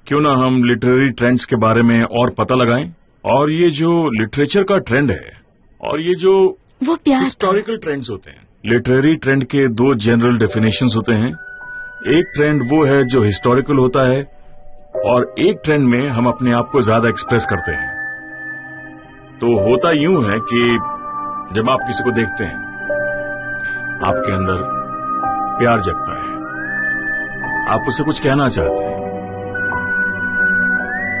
क्यों ना हम लिटरेरी ट्रेंड्स के बारे में और पता लगाएं। और ये जो लिटरेचर का ट्रेंड है और ये जो वो प्यार हिस्टोरिकल ट्रेंड्स होते हैं, लिटरेरी ट्रेंड के दो जनरल डेफिनेशंस होते हैं। एक ट्रेंड वो है जो हिस्टोरिकल होता है और एक ट्रेंड में हम अपने आप को ज्यादा एक्सप्रेस करते हैं। तो होता यूं है कि जब आप किसी को देखते हैं आपके अंदर प्यार जगता है, आप उससे कुछ कहना चाहते हैं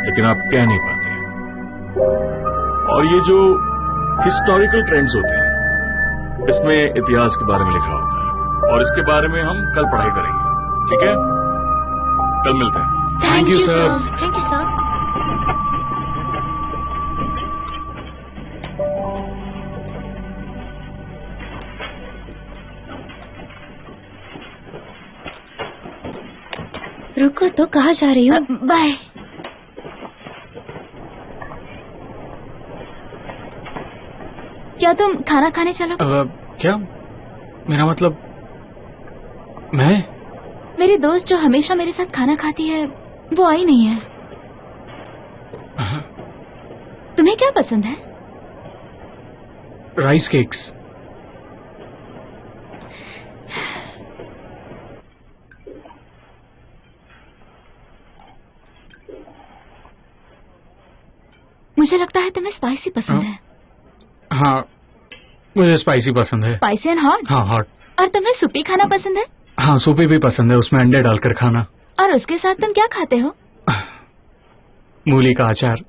लेकिन आप कह नहीं पाते। और ये जो हिस्टोरिकल ट्रेंड्स होते हैं इसमें इतिहास के बारे में लिखा होता है और इसके बारे में हम कल पढ़ाई करेंगे। ठीक है, कल मिलते हैं। Thank you sir. Thank you sir. रुको तो, कहाँ जा रही हो? बाय। क्या तुम खाना खाने चलो? क्या? मेरा मतलब मैं? मेरी दोस्त जो हमेशा मेरे साथ खाना खाती है वो आई नहीं है। तुम्हें क्या पसंद है? Rice cakes. मुझे लगता है तुम्हें स्पाइसी पसंद है। हाँ, मुझे स्पाइसी पसंद है। Spicy and hot? हाँ, हॉट। और तुम्हें सूपी खाना पसंद है? हाँ, सूपी भी पसंद है, उसमें अंडे डालकर खाना। और उसके साथ तुम क्या खाते हो? मूली का अचार।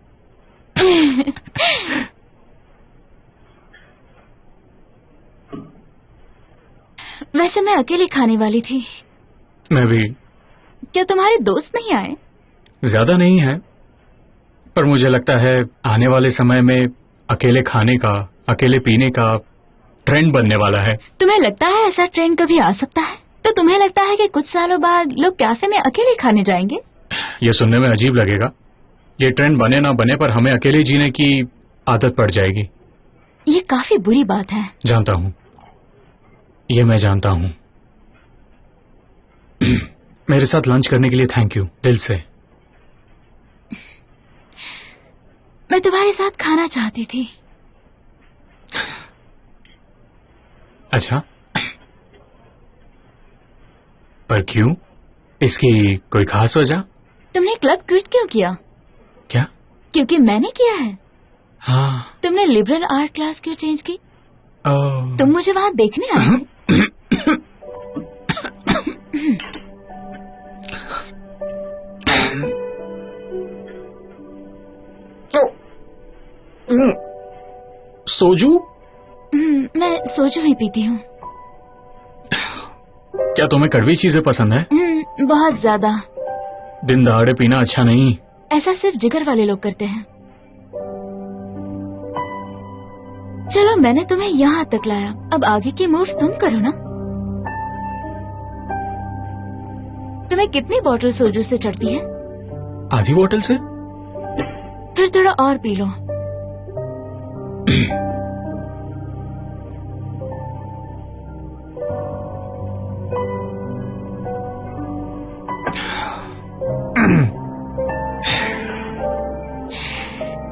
वैसे मैं अकेली खाने वाली थी। मैं भी। क्या तुम्हारे दोस्त नहीं आए? ज्यादा नहीं है, पर मुझे लगता है आने वाले समय में अकेले खाने का, अकेले पीने का ट्रेंड बनने वाला है। तुम्हें लगता है ऐसा ट्रेंड कभी आ सकता है? तो तुम्हें लगता है कि कुछ सालों बाद लोग कैफे में अकेले खाने जाएंगे? ये सुनने में अजीब लगेगा। ये ट्रेंड बने ना बने पर हमें अकेले जीने की आदत पड़ जाएगी। ये काफी बुरी बात है। जानता हूँ, ये मैं जानता हूँ। मेरे साथ लंच करने के लिए थैंक यू, दिल से। मैं तुम्हारे साथ खाना चाहती थी। अच्छा, पर क्यों? इसकी कोई खास वजह? तुमने क्लब क्विट क्यों किया? क्या? क्योंकि मैंने किया है। हाँ। तुमने लिबरल आर्ट क्लास क्यों चेंज की? तुम मुझे वहाँ देखने आए थे। सोजू? मैं सोजू ही पीती हूँ। क्या तुम्हें कड़वी चीजें पसंद है? बहुत ज्यादा। दिन दहाड़े पीना अच्छा नहीं। ऐसा सिर्फ जिगर वाले लोग करते हैं। चलो, मैंने तुम्हें यहाँ तक लाया, अब आगे की मूव तुम करो ना। तुम्हें कितनी बोतल सोजू से चढ़ती है? आधी बोतल से। फिर थोड़ा और पी लो।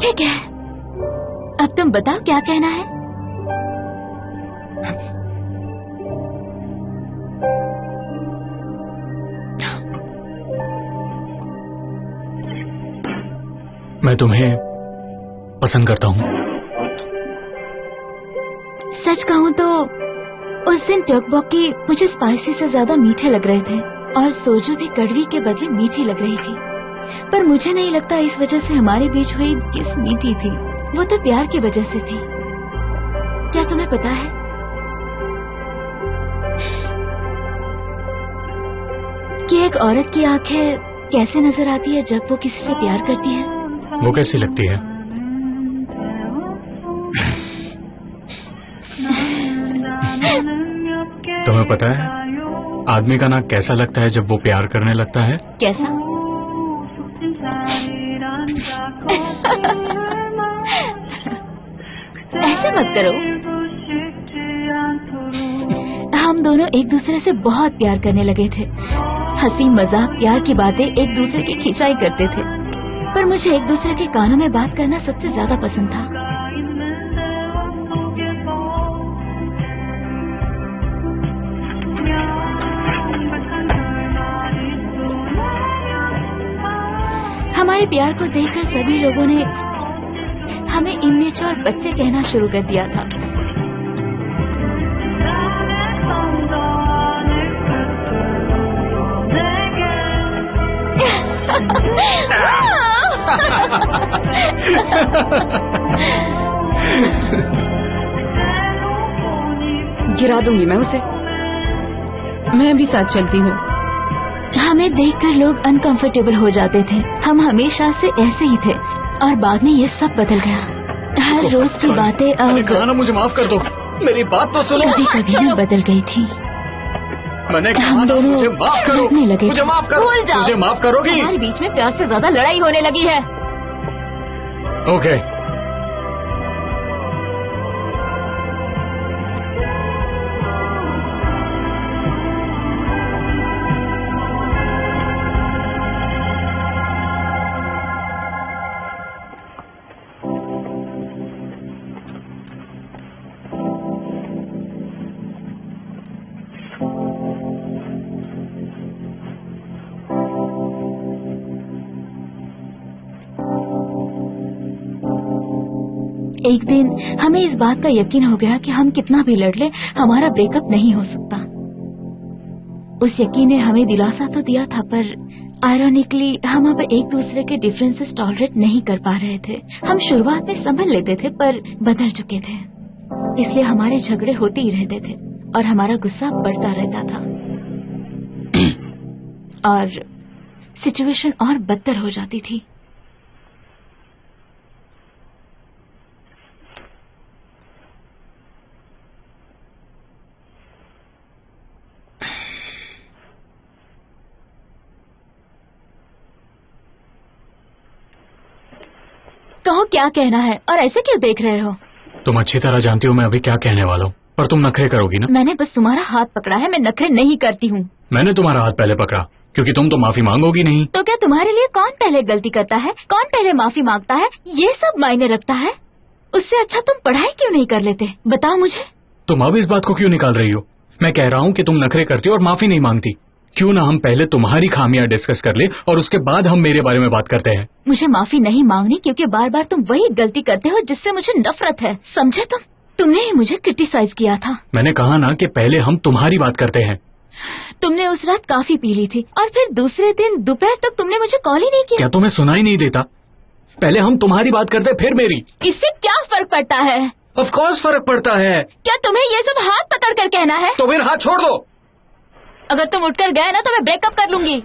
ठीक है, अब तुम बताओ क्या कहना है। मैं तुम्हें पसंद करता हूँ। सच कहूँ तो उस दिन टकबॉकी मुझे स्पाइसी से ज्यादा मीठे लग रहे थे और सोजू भी कड़वी के बदले मीठी लग रही थी। पर मुझे नहीं लगता इस वजह से हमारे बीच हुई किस मीठी थी। वो तो प्यार की वजह से थी। क्या तुम्हें पता है कि एक औरत की आंखें कैसे नजर आती है जब वो किसी से प्यार करती है? वो कैसी लगती है? तुम्हें पता है आदमी का नाक कैसा लगता है जब वो प्यार करने लगता है? कैसा? ऐसे मत करो। हम दोनों एक दूसरे से बहुत प्यार करने लगे थे। हंसी मजाक प्यार की बातें एक दूसरे की खिंचाई करते थे, पर मुझे एक दूसरे के कानों में बात करना सबसे ज्यादा पसंद था। हमारे प्यार को देखकर सभी लोगों ने हमें इमेच्योर बच्चे कहना शुरू कर दिया था। गिरा दूंगी मैं उसे। मैं भी साथ चलती हूँ। हमें देखकर लोग अनकंफर्टेबल हो जाते थे। हम हमेशा से ऐसे ही थे और बाद में ये सब बदल गया। हर रोज की बातें अब मुझे माफ कर दो, मेरी बात तो सुनो। कभी कभी न बदल गई थी। मैंने हम दोनों मुझे माफ करो, लड़ने लगे। मुझे माफ करो। भूल जाओ। मुझे माफ करोगी? हमारे बीच में प्यार से ज्यादा लड़ाई होने लगी है। ओके। एक दिन हमें इस बात का यकीन हो गया कि हम कितना भी लड़ ले हमारा ब्रेकअप नहीं हो सकता। उस यकीन ने हमें दिलासा तो दिया था, पर आयरॉनिकली हम अब एक दूसरे के डिफरेंसेस टॉलरेट नहीं कर पा रहे थे। हम शुरुआत में संभल लेते थे पर बदल चुके थे, इसलिए हमारे झगड़े होते ही रहते थे और हमारा गुस्सा बढ़ता रहता था और सिचुएशन और बदतर हो जाती थी। कहो क्या कहना है और ऐसे क्यों देख रहे हो? तुम अच्छी तरह जानती हो मैं अभी क्या कहने वाला हूँ, पर तुम नखरे करोगी ना? मैंने बस तुम्हारा हाथ पकड़ा है, मैं नखरे नहीं करती हूँ। मैंने तुम्हारा हाथ पहले पकड़ा क्योंकि तुम तो माफी मांगोगी नहीं। तो क्या तुम्हारे लिए कौन पहले गलती करता है, कौन पहले माफी मांगता है, ये सब मायने रखता है? उससे अच्छा तुम पढ़ाई क्यों नहीं कर लेते, बताओ मुझे। तुम अब इस बात को क्यों निकाल रही हो? मैं कह रहा हूँ कि तुम नखरे करती हो और माफी नहीं मांगती। क्यों ना हम पहले तुम्हारी खामियां डिस्कस कर ले और उसके बाद हम मेरे बारे में बात करते हैं। मुझे माफी नहीं मांगनी क्योंकि बार बार तुम वही गलती करते हो जिससे मुझे नफरत है, समझे? तुमने ही मुझे क्रिटिसाइज किया था। मैंने कहा ना कि पहले हम तुम्हारी बात करते हैं। तुमने उस रात काफी पी ली थी और फिर दूसरे दिन दोपहर तक तुमने मुझे कॉल ही नहीं किया। क्या तुम्हें सुनाई नहीं देता? पहले हम तुम्हारी बात करते फिर मेरी। इससे क्या फर्क पड़ता है? ऑफ कोर्स फर्क पड़ता है। क्या तुम्हें ये सब हाथ पकड़ कर कहना है? तो फिर हाथ छोड़ दो। अगर तुम उठकर गए ना तो मैं ब्रेकअप कर लूंगी।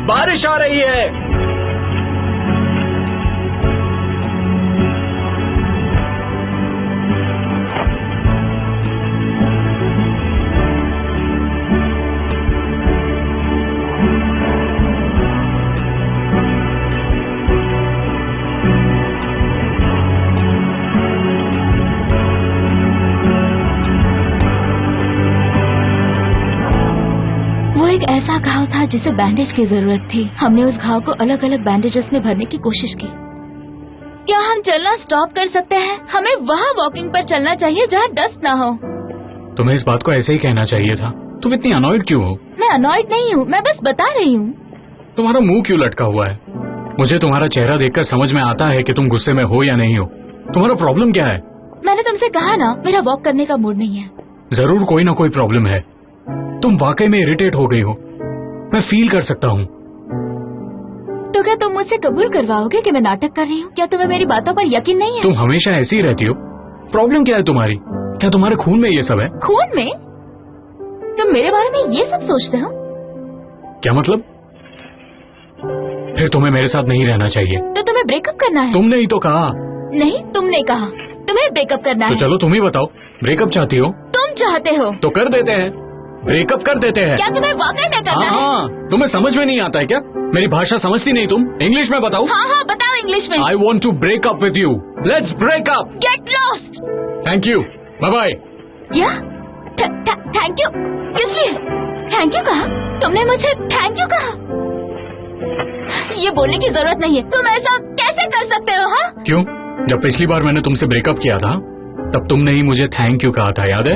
बारिश आ रही है। ऐसा घाव था जिसे बैंडेज की जरूरत थी। हमने उस घाव को अलग अलग बैंडेजेस में भरने की कोशिश की। क्या हम चलना स्टॉप कर सकते हैं? हमें वहाँ वॉकिंग पर चलना चाहिए जहाँ डस्ट ना हो। तुम्हें इस बात को ऐसे ही कहना चाहिए था। तुम इतनी अनॉयड क्यों हो? मैं अनॉयड नहीं हूँ, मैं बस बता रही हूँ। तुम्हारा मुंह क्यों लटका हुआ है? मुझे तुम्हारा चेहरा देखकर समझ में आता है कि तुम गुस्से में हो या नहीं हो। तुम्हारा प्रॉब्लम क्या है? मैंने तुमसे कहा ना, मेरा वॉक करने का मूड नहीं है। जरूर कोई ना कोई प्रॉब्लम है। तुम वाकई में इरिटेट हो गई हो, मैं फील कर सकता हूँ। तो क्या तुम मुझसे कबूल करवाओगे कि मैं नाटक कर रही हूँ? क्या तुम्हें मेरी बातों पर यकीन नहीं है? तुम हमेशा ऐसी ही रहती हो। प्रॉब्लम क्या है तुम्हारी? क्या तुम्हारे खून में ये सब है? खून में? तुम मेरे बारे में ये सब सोचते हो? क्या मतलब? फिर तुम्हें मेरे साथ नहीं रहना चाहिए। तो तुम्हें ब्रेकअप करना है? तुमने ही तो कहा। नहीं, तुमने कहा तुम्हें ब्रेकअप करना तो है। चलो तुम ही बताओ, ब्रेकअप चाहती हो? तुम चाहते हो तो कर देते हैं, ब्रेकअप कर देते हैं। क्या तुम्हें वाकई में करना है? हाँ, तुम्हें समझ में नहीं आता है क्या? मेरी भाषा समझती नहीं तुम? इंग्लिश में बताओ। हाँ, बताओ इंग्लिश में। I want to break up with you. Let's break up. Get lost. Thank you, bye bye. क्या? Thank you? किस लिए थैंक यू कहा? तुमने मुझे थैंक यू कहा? ये बोलने की जरूरत नहीं है। तुम ऐसा कैसे कर सकते हो? हाँ, क्यों? जब पिछली बार मैंने तुमसे ब्रेकअप किया था तब तुमने ही मुझे थैंक यू कहा था, याद है?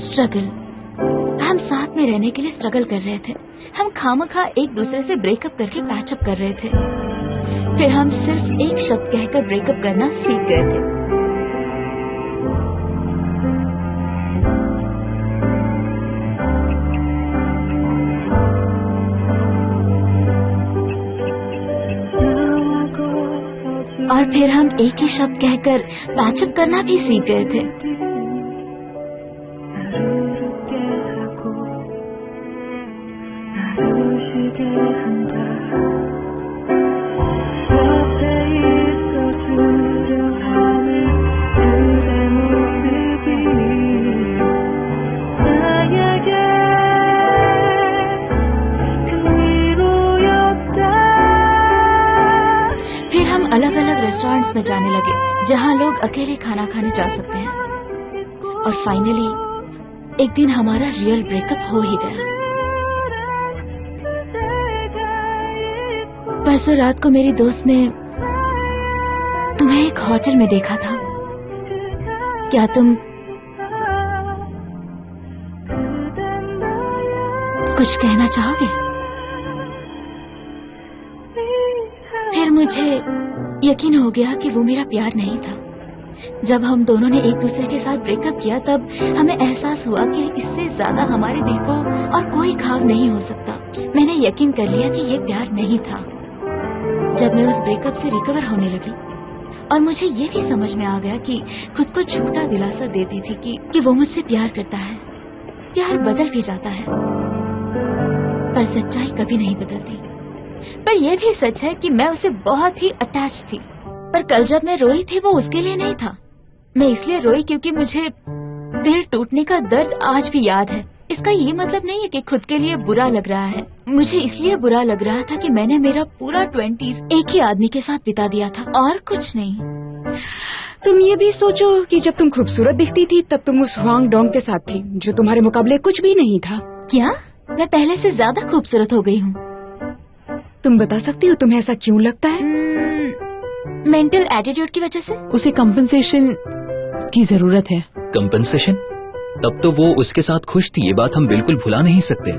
स्ट्रगल। हम साथ में रहने के लिए स्ट्रगल कर रहे थे। हम खामखा एक दूसरे से ब्रेकअप करके पैचअप कर रहे थे। फिर हम सिर्फ एक शब्द कहकर ब्रेकअप करना सीख गए थे। और फिर हम एक ही शब्द कहकर पैचअप करना भी सीख गए थे। अलग अलग रेस्टोरेंट्स में जाने लगे जहाँ लोग अकेले खाना खाने जा सकते हैं। और फाइनली एक दिन हमारा रियल ब्रेकअप हो ही गया। परसों रात को मेरी दोस्त ने तुम्हें एक होटल में देखा था। क्या तुम कुछ कहना चाहोगे? फिर मुझे यकीन हो गया कि वो मेरा प्यार नहीं था। जब हम दोनों ने एक दूसरे के साथ ब्रेकअप किया तब हमें एहसास हुआ कि इससे ज्यादा हमारे दिल को और कोई घाव नहीं हो सकता। मैंने यकीन कर लिया कि ये प्यार नहीं था। जब मैं उस ब्रेकअप से रिकवर होने लगी और मुझे ये भी समझ में आ गया कि खुद को झूठा दिलासा देती थी कि वो मुझसे प्यार करता है। प्यार बदल भी जाता है पर सच्चाई कभी नहीं बदलती। पर यह भी सच है कि मैं उसे बहुत ही अटैच थी। पर कल जब मैं रोई थी वो उसके लिए नहीं था। मैं इसलिए रोई क्योंकि मुझे दिल टूटने का दर्द आज भी याद है। इसका ये मतलब नहीं है कि खुद के लिए बुरा लग रहा है। मुझे इसलिए बुरा लग रहा था कि मैंने मेरा पूरा 20s एक ही आदमी के साथ बिता दिया था और कुछ नहीं। तुम ये भी सोचो कि जब तुम खूबसूरत दिखती थी तब तुम उस हुआंग डोंग के साथ थी जो तुम्हारे मुकाबले कुछ भी नहीं था। क्या मैं पहले से ज्यादा खूबसूरत हो गई हूँ? तुम बता सकती हो तुम्हें ऐसा क्यों लगता है? मेंटल एटीट्यूड की वजह से। उसे कंपनसेशन की जरूरत है। कंपनसेशन? तब तो वो उसके साथ खुश थी, ये बात हम बिल्कुल भुला नहीं सकते।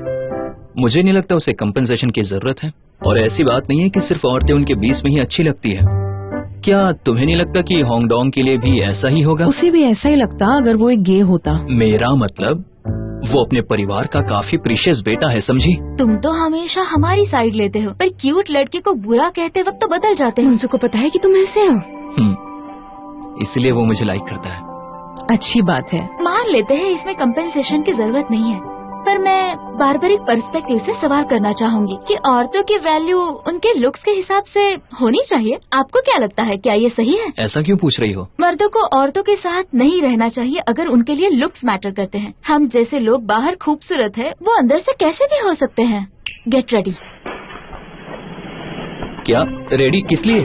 मुझे नहीं लगता उसे कंपनसेशन की जरूरत है। और ऐसी बात नहीं है कि सिर्फ औरतें उनके बीच में ही अच्छी लगती है। क्या तुम्हें नहीं लगता कि होंग डोंग के लिए भी ऐसा ही होगा? उसे भी ऐसा ही लगता अगर वो एक गे होता। मेरा मतलब वो अपने परिवार का काफी प्रीशियस बेटा है, समझी? तुम तो हमेशा हमारी साइड लेते हो पर क्यूट लड़के को बुरा कहते वक्त तो बदल जाते हो। मुझे को पता है कि तुम ऐसे हो। इसलिए वो मुझे लाइक करता है। अच्छी बात है। मान लेते हैं इसमें कंपेंसेशन की जरूरत नहीं है। पर मैं बारबरिक पर्सपेक्टिव से सवाल करना चाहूंगी कि औरतों की वैल्यू उनके लुक्स के हिसाब से होनी चाहिए। आपको क्या लगता है, क्या ये सही है? ऐसा क्यों पूछ रही हो? मर्दों को औरतों के साथ नहीं रहना चाहिए अगर उनके लिए लुक्स मैटर करते हैं। हम जैसे लोग बाहर खूबसूरत है वो अंदर से कैसे भी हो सकते हैं। Get ready. क्या रेडी किस लिए?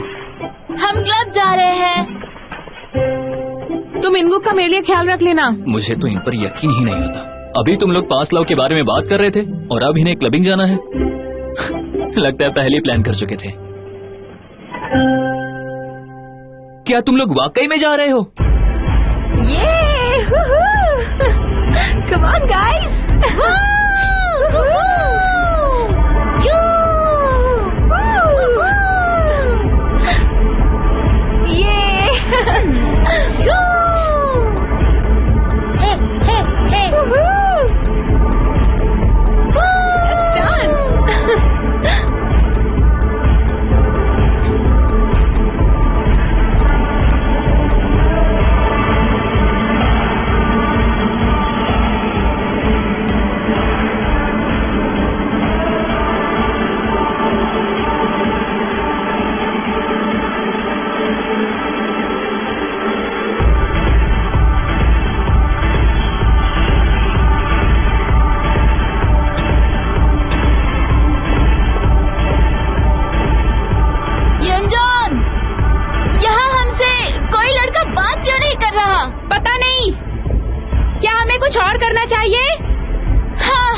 हम क्लब जा रहे हैं। तुम इनको का मेरे लिए ख्याल रख लेना। मुझे तो इन पर यकीन ही नहीं होता। अभी तुम लोग पास लव के बारे में बात कर रहे थे और अब इन्हें क्लबिंग जाना है। लगता है पहले प्लान कर चुके थे। क्या तुम लोग वाकई में जा रहे हो? Come on guys! करना चाहिए? हाँ,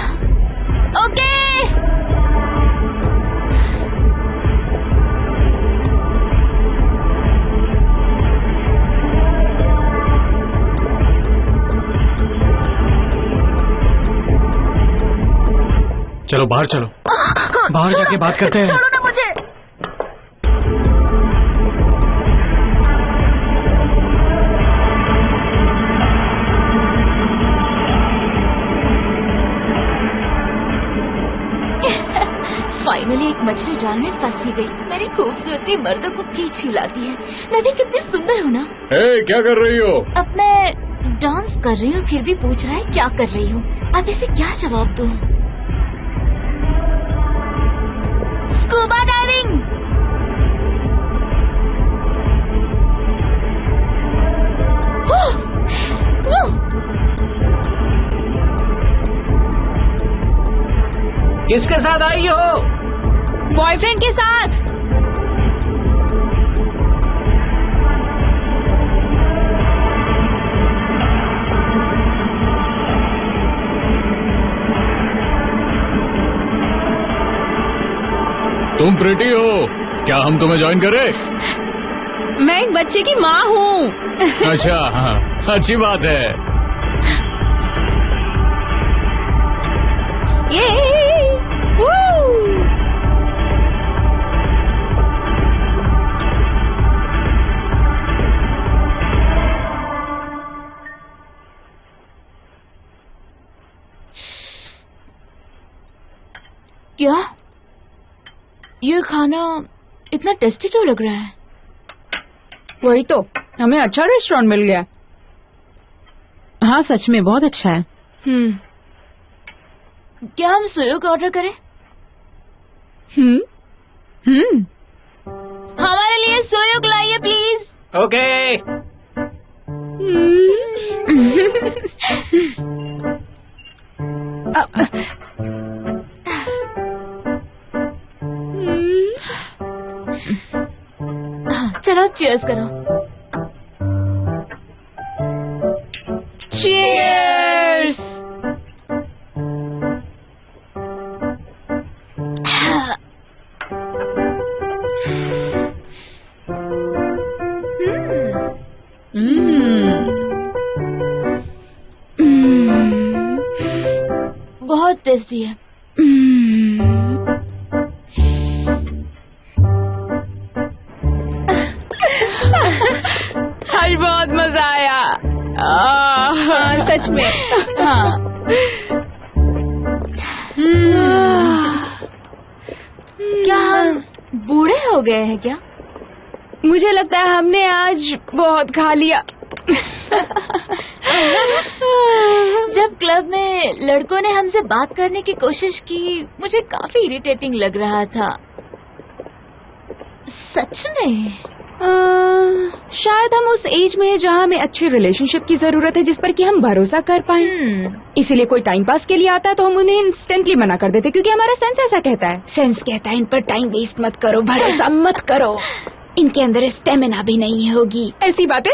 ओके। चलो बाहर चलो, बाहर जाके बात करते हैं। छोड़ो ना मुझे। फाइनली एक मछली जाल में फंस ही गई। मेरी खूबसूरती मर्दों को खींच हिलाती है। मैं भी कितनी सुंदर हूँ ना। क्या कर रही हो? अब मैं डांस कर रही हूँ, फिर भी पूछ रहा है क्या कर रही हूँ। अब इसे क्या जवाब दूँ? Scuba diving. किसके साथ आई हो? बॉयफ्रेंड के साथ। तुम प्रिटी हो, क्या हम तुम्हें ज्वाइन करें? मैं एक बच्चे की माँ हूँ। अच्छा, हाँ, अच्छी बात है। ये क्या? ये खाना इतना टेस्टी क्यों लग रहा है? वही तो, हमें अच्छा रेस्टोरेंट मिल गया। हाँ सच में बहुत अच्छा है। क्या हम सुयोग ऑर्डर करें? हमारे लिए सुयोग लाइए प्लीज। ओके। चलो चीयर्स करो। चीयर्स। बहुत टेस्टी है। आज बहुत मजा आया। सच में। हाँ। क्या हम बूढ़े हो गए हैं क्या? मुझे लगता है हमने आज बहुत खा लिया। जब क्लब में लड़कों ने हमसे बात करने की कोशिश की, मुझे काफी इरिटेटिंग लग रहा था। सच में। शायद हम उस एज में हैं जहाँ हमें अच्छी रिलेशनशिप की जरूरत है जिस पर कि हम भरोसा कर पाए। इसीलिए कोई टाइम पास के लिए आता है तो हम उन्हें इंस्टेंटली मना कर देते क्योंकि हमारा सेंस ऐसा कहता है। सेंस कहता है इन पर टाइम वेस्ट मत करो, भरोसा मत करो, इनके अंदर स्टेमिना भी नहीं होगी। ऐसी बातें।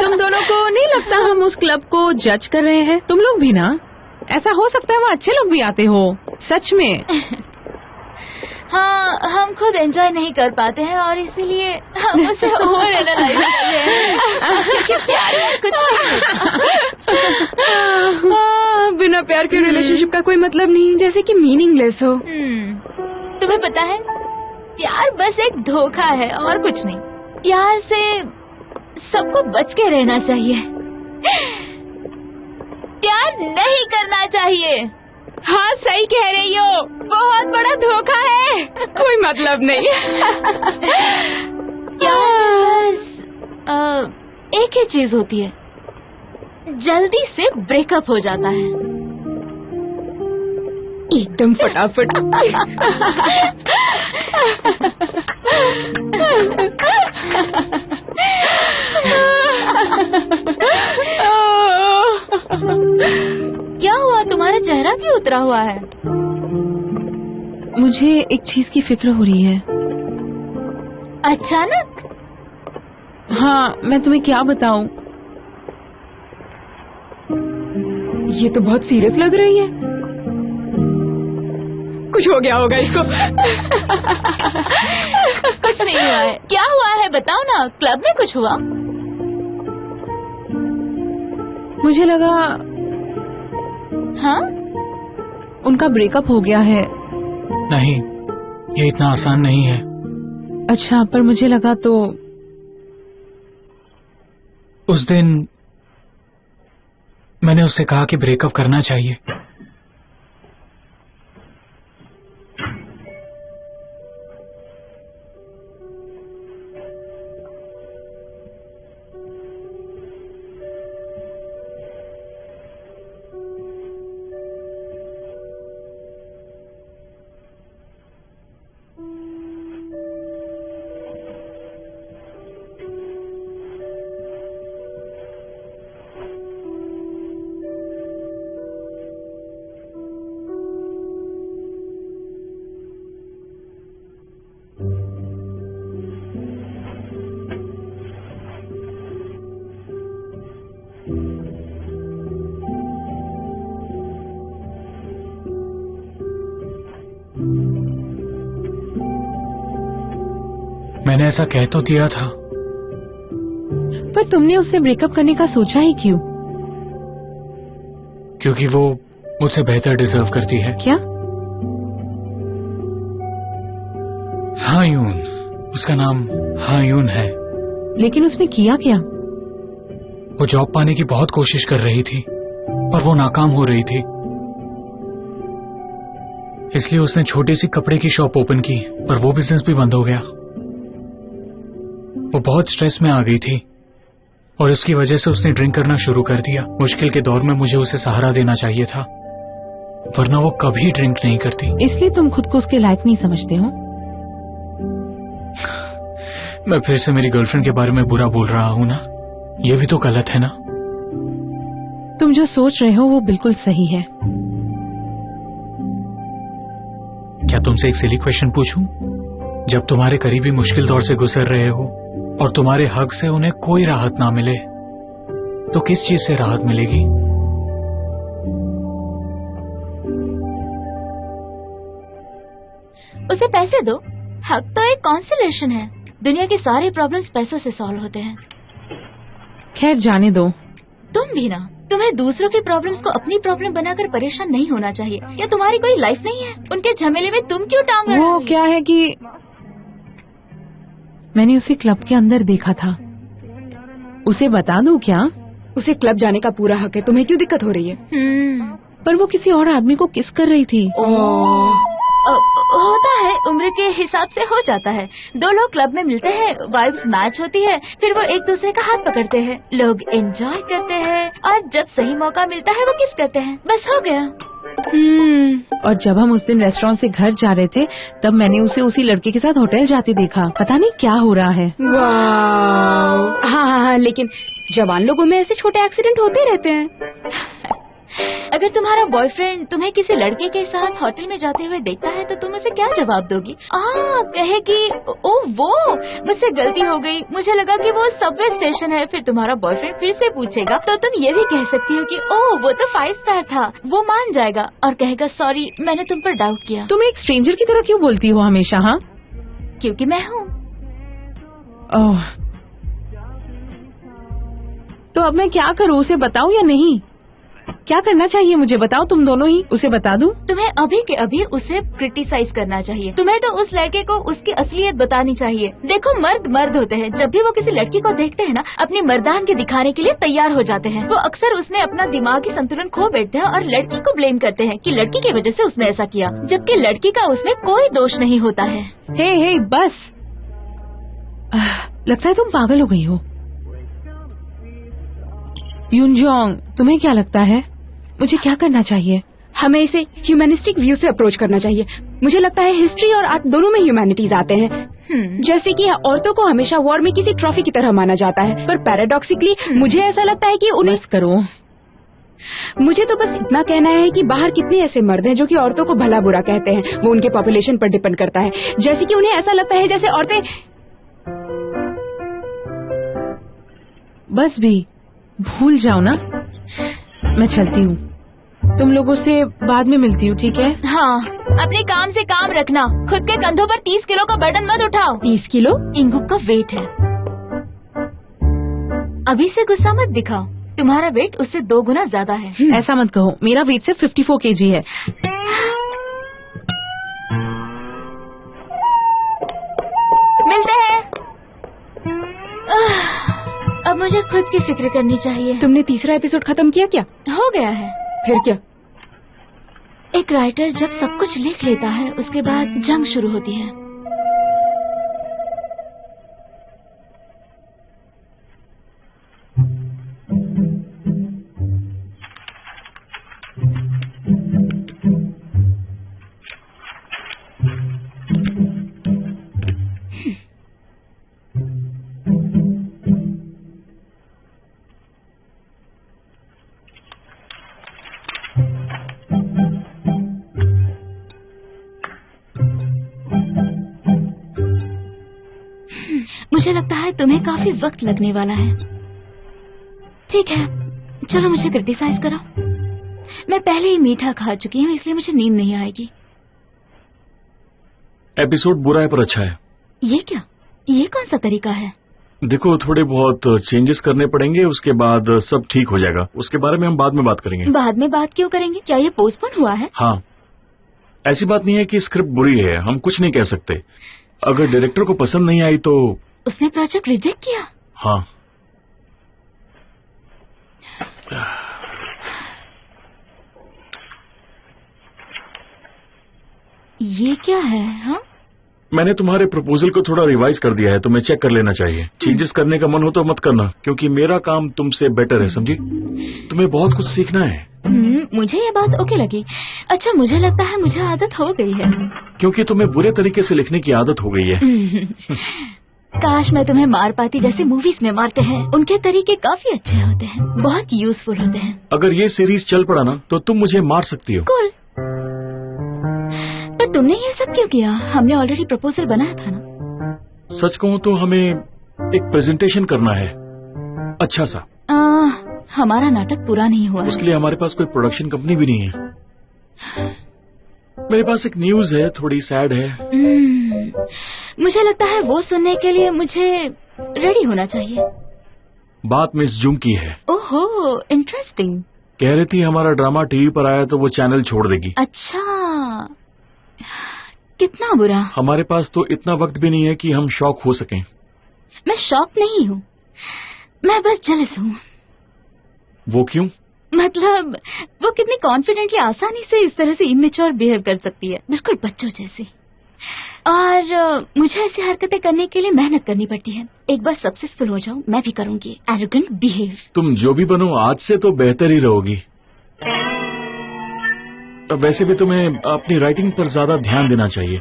तुम दोनों को नहीं लगता हम उस क्लब को जज कर रहे हैं? तुम लोग भी ना, ऐसा हो सकता है वहाँ अच्छे लोग भी आते हो। सच में। हाँ, हम खुद एंजॉय नहीं कर पाते हैं और इसीलिए हम उसे ओवर एनालाइज कर रहे हैं। कि प्यार में कुछ नहीं होता। बिना प्यार के रिलेशनशिप का कोई मतलब नहीं, जैसे कि मीनिंगलेस हो। तुम्हें पता है, प्यार बस एक धोखा है और कुछ नहीं। प्यार से सबको बच के रहना चाहिए, प्यार नहीं करना चाहिए। हाँ सही कह रही हो, बहुत बड़ा धोखा है। कोई मतलब नहीं। प्यार एक ही चीज होती है, जल्दी से ब्रेकअप हो जाता है। एकदम फटाफट। क्या हुआ, तुम्हारा चेहरा क्यों उतरा हुआ है? मुझे एक चीज की फिक्र हो रही है। अचानक? हाँ, मैं तुम्हें क्या बताऊं। ये तो बहुत सीरियस लग रही है। कुछ हो गया होगा इसको। कुछ नहीं हुआ है। क्या हुआ है बताओ ना, क्लब में कुछ हुआ? मुझे लगा हाँ? उनका ब्रेकअप हो गया है। नहीं, ये इतना आसान नहीं है। अच्छा, पर मुझे लगा तो उस दिन मैंने उससे कहा कि ब्रेकअप करना चाहिए। मैंने ऐसा कह तो दिया था। पर तुमने उससे ब्रेकअप करने का सोचा ही क्यों? क्योंकि वो मुझसे बेहतर डिजर्व करती है। क्या? हायून, उसका नाम हायून है। लेकिन उसने किया क्या? वो जॉब पाने की बहुत कोशिश कर रही थी, पर वो नाकाम हो रही थी। इसलिए उसने छोटी सी कपड़े की शॉप ओपन की, पर वो बिजनेस भी बंद हो गया। वो बहुत स्ट्रेस में आ गई थी और इसकी वजह से उसने ड्रिंक करना शुरू कर दिया। मुश्किल के दौर में मुझे उसे सहारा देना चाहिए था, वरना वो कभी ड्रिंक नहीं करती। इसलिए तुम खुद को उसके लायक नहीं समझते हो? मैं फिर से मेरी गर्लफ्रेंड के बारे में बुरा बोल रहा हूं ना? ये भी तो गलत है ना? तुम जो सोच रहे हो वो बिल्कुल सही है। क्या तुमसे एक सिली क्वेश्चन पूछूं? जब तुम्हारे करीबी मुश्किल दौर से गुजर रहे हो और तुम्हारे हक से उन्हें कोई राहत ना मिले, तो किस चीज से राहत मिलेगी? उसे पैसे दो। हक तो एक कॉन्सोलेशन है। दुनिया के सारे प्रॉब्लम्स पैसों से सॉल्व होते हैं। खैर जाने दो। तुम भी ना, तुम्हें दूसरों की प्रॉब्लम्स को अपनी प्रॉब्लम बनाकर परेशान नहीं होना चाहिए। या तुम्हारी कोई लाइफ नहीं है? उनके झमेले में तुम क्यों टांग रहे हो? वो क्या है कि मैंने उसे क्लब के अंदर देखा था। उसे बता दूं क्या? उसे क्लब जाने का पूरा हक है, तुम्हें क्यों दिक्कत हो रही है? पर वो किसी और आदमी को किस कर रही थी। होता है, उम्र के हिसाब से हो जाता है। दो लोग क्लब में मिलते हैं, वाइब्स मैच होती है, फिर वो एक दूसरे का हाथ पकड़ते हैं, लोग एंजॉय करते हैं और जब सही मौका मिलता है वो किस करते हैं। बस हो गया। और जब हम उस दिन रेस्टोरेंट से घर जा रहे थे तब मैंने उसे उसी लड़के के साथ होटल जाते देखा। पता नहीं क्या हो रहा है। वाह। हाँ, लेकिन जवान लोगों में ऐसे छोटे एक्सीडेंट होते रहते हैं। अगर तुम्हारा बॉयफ्रेंड तुम्हें किसी लड़के के साथ होटल में जाते हुए देखता है तो तुम उसे क्या जवाब दोगी? कहे कि ओ वो मुझसे गलती हो गई, मुझे लगा कि वो सबवे स्टेशन है। फिर तुम्हारा बॉयफ्रेंड फिर से पूछेगा तो तुम ये भी कह सकती हो कि ओह वो तो 5 स्टार था। वो मान जाएगा और कहेगा सॉरी मैंने तुम पर डाउट किया। तुम एक स्ट्रेंजर की तरह क्यों बोलती हो हमेशा? हाँ, क्योंकि मैं हूँ। ओह, तो अब मैं क्या करूँ? उसे बताऊँ या नहीं? क्या करना चाहिए मुझे बताओ, तुम दोनों ही। उसे बता दूं? तुम्हें अभी के अभी उसे क्रिटिसाइज करना चाहिए। तुम्हें तो उस लड़के को उसकी असलियत बतानी चाहिए। देखो मर्द मर्द होते हैं, जब भी वो किसी लड़की को देखते हैं ना, अपनी मर्दानगी दिखाने के लिए तैयार हो जाते हैं। वो अक्सर उसमें अपना दिमागी संतुलन खो बैठते हैं और लड़की को ब्लेम करते हैं कि लड़की की वजह से उसने ऐसा किया, जबकि लड़की का उसमें कोई दोष नहीं होता है। हे बस, लगता है तुम पागल हो गई हो। यूनजोंग, तुम्हें क्या लगता है मुझे क्या करना चाहिए? हमें इसे ह्यूमैनिस्टिक व्यू से अप्रोच करना चाहिए। मुझे लगता है हिस्ट्री और आर्ट दोनों में ह्यूमैनिटीज आते हैं। जैसे कि औरतों को हमेशा वॉर में किसी ट्रॉफी की तरह माना जाता है, पर पैराडॉक्सिकली मुझे ऐसा लगता है कि उन्हें करो। मुझे तो बस इतना कहना है कि बाहर कितने ऐसे मर्द हैं जो कि औरतों को भला बुरा कहते हैं। वो उनके पॉपुलेशन पर डिपेंड करता है। जैसे कि उन्हें ऐसा लगता है जैसे औरतें। बस भी भूल जाओ ना, मैं चलती हूँ। तुम लोगों से बाद में मिलती हूँ, ठीक है? हाँ, अपने काम से काम रखना। खुद के कंधों पर 30 किलो का बर्डन मत उठाओ। 30 किलो? इंगुक का वेट है। अभी से गुस्सा मत दिखाओ, तुम्हारा वेट उससे 2 गुना ज्यादा है। ऐसा मत कहो, मेरा वेट सिर्फ 54 kg है। मिलते हैं। अब मुझे खुद की फिक्र करनी चाहिए। तुमने तीसरा एपिसोड खत्म किया क्या? हो गया है। फिर क्या? एक राइटर जब सब कुछ लिख लेता है, उसके बाद जंग शुरू होती है। मुझे लगता है तुम्हें काफी वक्त लगने वाला है। ठीक है, चलो मुझे क्रिटिसाइज करो। मैं पहले ही मीठा खा चुकी हूँ, इसलिए मुझे नींद नहीं आएगी। एपिसोड बुरा है पर अच्छा है। ये क्या? ये कौन सा तरीका है? देखो, थोड़े बहुत चेंजेस करने पड़ेंगे, उसके बाद सब ठीक हो जाएगा। उसके बारे में हम बाद में बात करेंगे। बाद में बात क्यों करेंगे? क्या ये पोस्टपोन हुआ है? हाँ, ऐसी बात नहीं है कि स्क्रिप्ट बुरी है, हम कुछ नहीं कह सकते। अगर डायरेक्टर को पसंद नहीं आई तो उसने प्रोजेक्ट रिजेक्ट किया? हाँ। ये क्या है? हाँ, मैंने तुम्हारे प्रपोजल को थोड़ा रिवाइज कर दिया है, तुम्हें चेक कर लेना चाहिए। चेंजेस करने का मन हो तो मत करना, क्योंकि मेरा काम तुमसे बेटर है, समझी? तुम्हें बहुत कुछ सीखना है। मुझे ये बात ओके लगी। अच्छा, मुझे लगता है मुझे आदत हो गई है। क्योंकि तुम्हें बुरे तरीके से लिखने की आदत हो गई है। काश मैं तुम्हें मार पाती जैसे मूवीज में मारते हैं। उनके तरीके काफी अच्छे होते हैं, बहुत यूजफुल होते हैं। अगर ये सीरीज चल पड़ा ना तो तुम मुझे मार सकती हो। कूल। तो तुमने ये सब क्यों किया? हमने ऑलरेडी प्रपोजल बनाया था ना। सच कहूँ तो हमें एक प्रेजेंटेशन करना है, अच्छा सा। हमारा नाटक पूरा नहीं हुआ। इसलिए हमारे पास कोई प्रोडक्शन कंपनी भी नहीं है। मेरे पास एक न्यूज है, थोड़ी सैड है। मुझे लगता है वो सुनने के लिए मुझे रेडी होना चाहिए। बात मिस जुंग की है। ओहो, इंटरेस्टिंग। कह रही थी हमारा ड्रामा टीवी पर आया तो वो चैनल छोड़ देगी। अच्छा, कितना बुरा। हमारे पास तो इतना वक्त भी नहीं है कि हम शॉक हो सकें। मैं शॉक नहीं हूँ, मैं बस जेलस हूँ। वो क्यों? मतलब वो कितनी कॉन्फिडेंटली आसानी से इस तरह से इमेच्योर बिहेव कर सकती है, बिल्कुल बच्चों जैसी। और मुझे ऐसी हरकतें करने के लिए मेहनत करनी पड़ती है। एक बार सक्सेसफुल हो जाऊं, मैं भी करूंगी एरोगेंट बिहेव। तुम जो भी बनो, आज से तो बेहतर ही रहोगी। वैसे भी तुम्हें अपनी राइटिंग पर ज्यादा ध्यान देना चाहिए।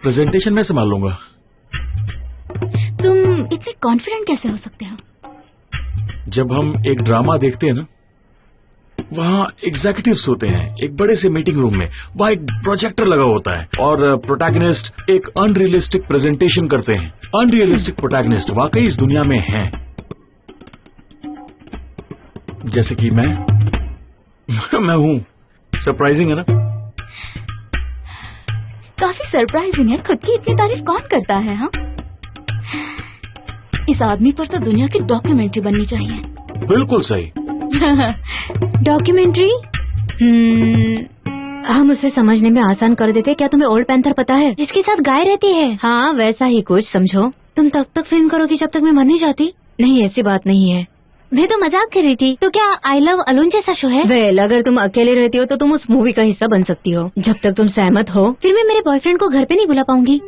प्रेजेंटेशन मैं संभाल लूंगा। तुम इतने कॉन्फिडेंट कैसे हो सकते हो? जब हम एक ड्रामा देखते हैं ना, वहाँ एग्जीक्यूटिव्स होते हैं एक बड़े से मीटिंग रूम में। वहाँ एक प्रोजेक्टर लगा होता है और प्रोटैगनिस्ट एक अनरियलिस्टिक प्रेजेंटेशन करते हैं। अनरियलिस्टिक प्रोटैगनिस्ट वाकई इस दुनिया में हैं, जैसे कि मैं हूँ। सरप्राइजिंग है ना? काफी सरप्राइजिंग है। खुद की इतनी तारीफ कौन करता है? हाँ, इस आदमी पर तो दुनिया की डॉक्यूमेंट्री बननी चाहिए। बिल्कुल सही। डॉक्यूमेंट्री? हम उसे समझने में आसान कर देते। क्या तुम्हें ओल्ड पैंथर पता है, जिसके साथ गाय रहती है? हाँ, वैसा ही कुछ समझो। तुम तब तक फिल्म करोगी जब तक मैं मर नहीं जाती। नहीं, ऐसी बात नहीं है। मैं तो मजाक कर रही थी। तो क्या आई लव अलोन जैसा शो है? वेल, अगर तुम अकेले रहती हो तो तुम उस मूवी का हिस्सा बन सकती हो। जब तक तुम सहमत हो, फिर मैं मेरे बॉयफ्रेंड को घर पे नहीं बुला पाऊंगी।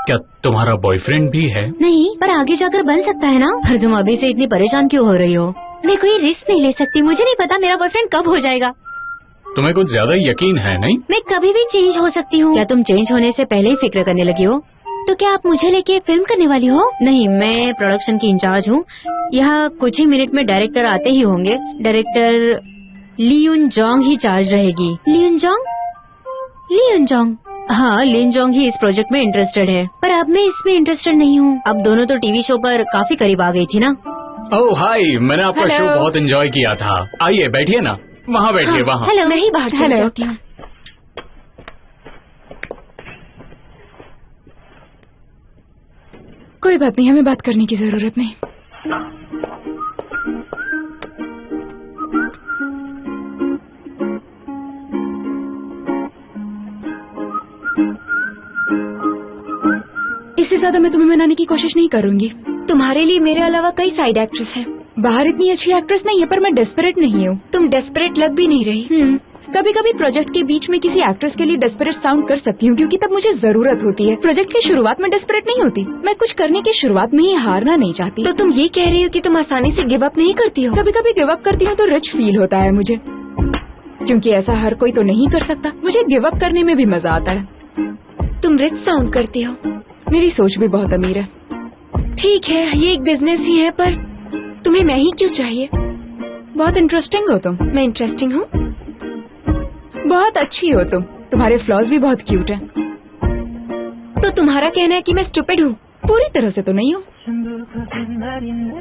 क्या तुम्हारा बॉयफ्रेंड भी है? नहीं, पर आगे जाकर बन सकता है ना। पर तुम अभी से इतनी परेशान क्यों हो रही हो? मैं कोई रिस्क नहीं ले सकती। मुझे नहीं पता मेरा बॉयफ्रेंड कब हो जाएगा। तुम्हें कुछ ज्यादा यकीन है नहीं? मैं कभी भी चेंज हो सकती हूँ। क्या तुम चेंज होने से पहले ही फिक्र करने लगी हो? तो क्या आप मुझे लेके फिल्म करने वाली हो? नहीं, मैं प्रोडक्शन की इंचार्ज हूँ। यहाँ कुछ ही मिनट में डायरेक्टर आते ही होंगे। डायरेक्टर लियुन जोंग ही चार्ज रहेगी। लियुन जोंग? लियुन जोंग? हाँ, लिन जोंग ही इस प्रोजेक्ट में इंटरेस्टेड है। पर अब मैं इसमें इंटरेस्टेड नहीं हूँ। अब दोनों तो टीवी शो पर काफी करीब आ गई थी ना। ओह हाय, मैंने आपका शो बहुत एंजॉय किया था। आइए बैठिए ना। वहाँ बैठिए, वहाँ। हेलो, मैं ही बाहर चली जाती हूँ। कोई बात नहीं, हमें बात करने की जरूरत नहीं। इससे ज्यादा मैं तुम्हें मनाने की कोशिश नहीं करूंगी। तुम्हारे लिए मेरे अलावा कई साइड एक्ट्रेस हैं। बाहर इतनी अच्छी एक्ट्रेस नहीं है, पर मैं डेस्परेट नहीं हूँ। तुम डेस्परेट लग भी नहीं रही। कभी कभी प्रोजेक्ट के बीच में किसी एक्ट्रेस के लिए डेस्परेट साउंड कर सकती हूँ, क्योंकि तब मुझे जरूरत होती है। प्रोजेक्ट की शुरुआत में डेस्परेट नहीं होती। मैं कुछ करने की शुरुआत में ही हारना नहीं चाहती। तो तुम ये कह रही हो कि तुम आसानी से गिव अप नहीं करती हो? कभी कभी गिव अप करती हूँ तो रिच फील होता है मुझे, क्योंकि ऐसा हर कोई तो नहीं कर सकता। मुझे गिव अप करने में भी मजा आता है। तुम रिच साउंड करती हो। मेरी सोच भी बहुत अमीर है। ठीक है, ये एक बिजनेस ही है, पर तुम्हें मैं ही क्यों चाहिए? बहुत इंटरेस्टिंग हो तुम। मैं इंटरेस्टिंग हूँ? बहुत अच्छी हो तुम। तुम्हारे फ्लॉज भी बहुत क्यूट हैं। तो तुम्हारा कहना है कि मैं स्टूपिड हूँ? पूरी तरह से तो नहीं हूँ।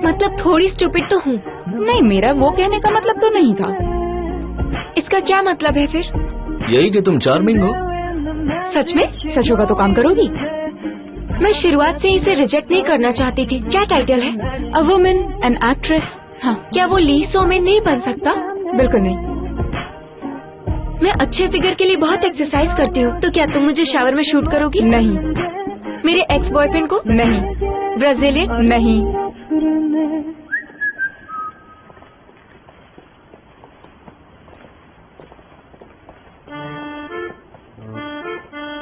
मतलब थोड़ी स्टूपिड तो हूँ। नहीं, मेरा वो कहने का मतलब तो नहीं था। इसका क्या मतलब है फिर? यही कि तुम चार्मिंग हो। सच में? सच होगा तो काम करोगी? मैं शुरुआत से इसे रिजेक्ट नहीं करना चाहती थी। क्या टाइटल है? A woman, an actress. हाँ। क्या वो ली सोमेन नहीं बन सकता? बिल्कुल नहीं। मैं अच्छे फिगर के लिए बहुत एक्सरसाइज करती हूँ, तो क्या तुम मुझे शावर में शूट करोगी? नहीं। मेरे एक्स बॉयफ्रेंड को? नहीं। ब्राजीलियन? नहीं।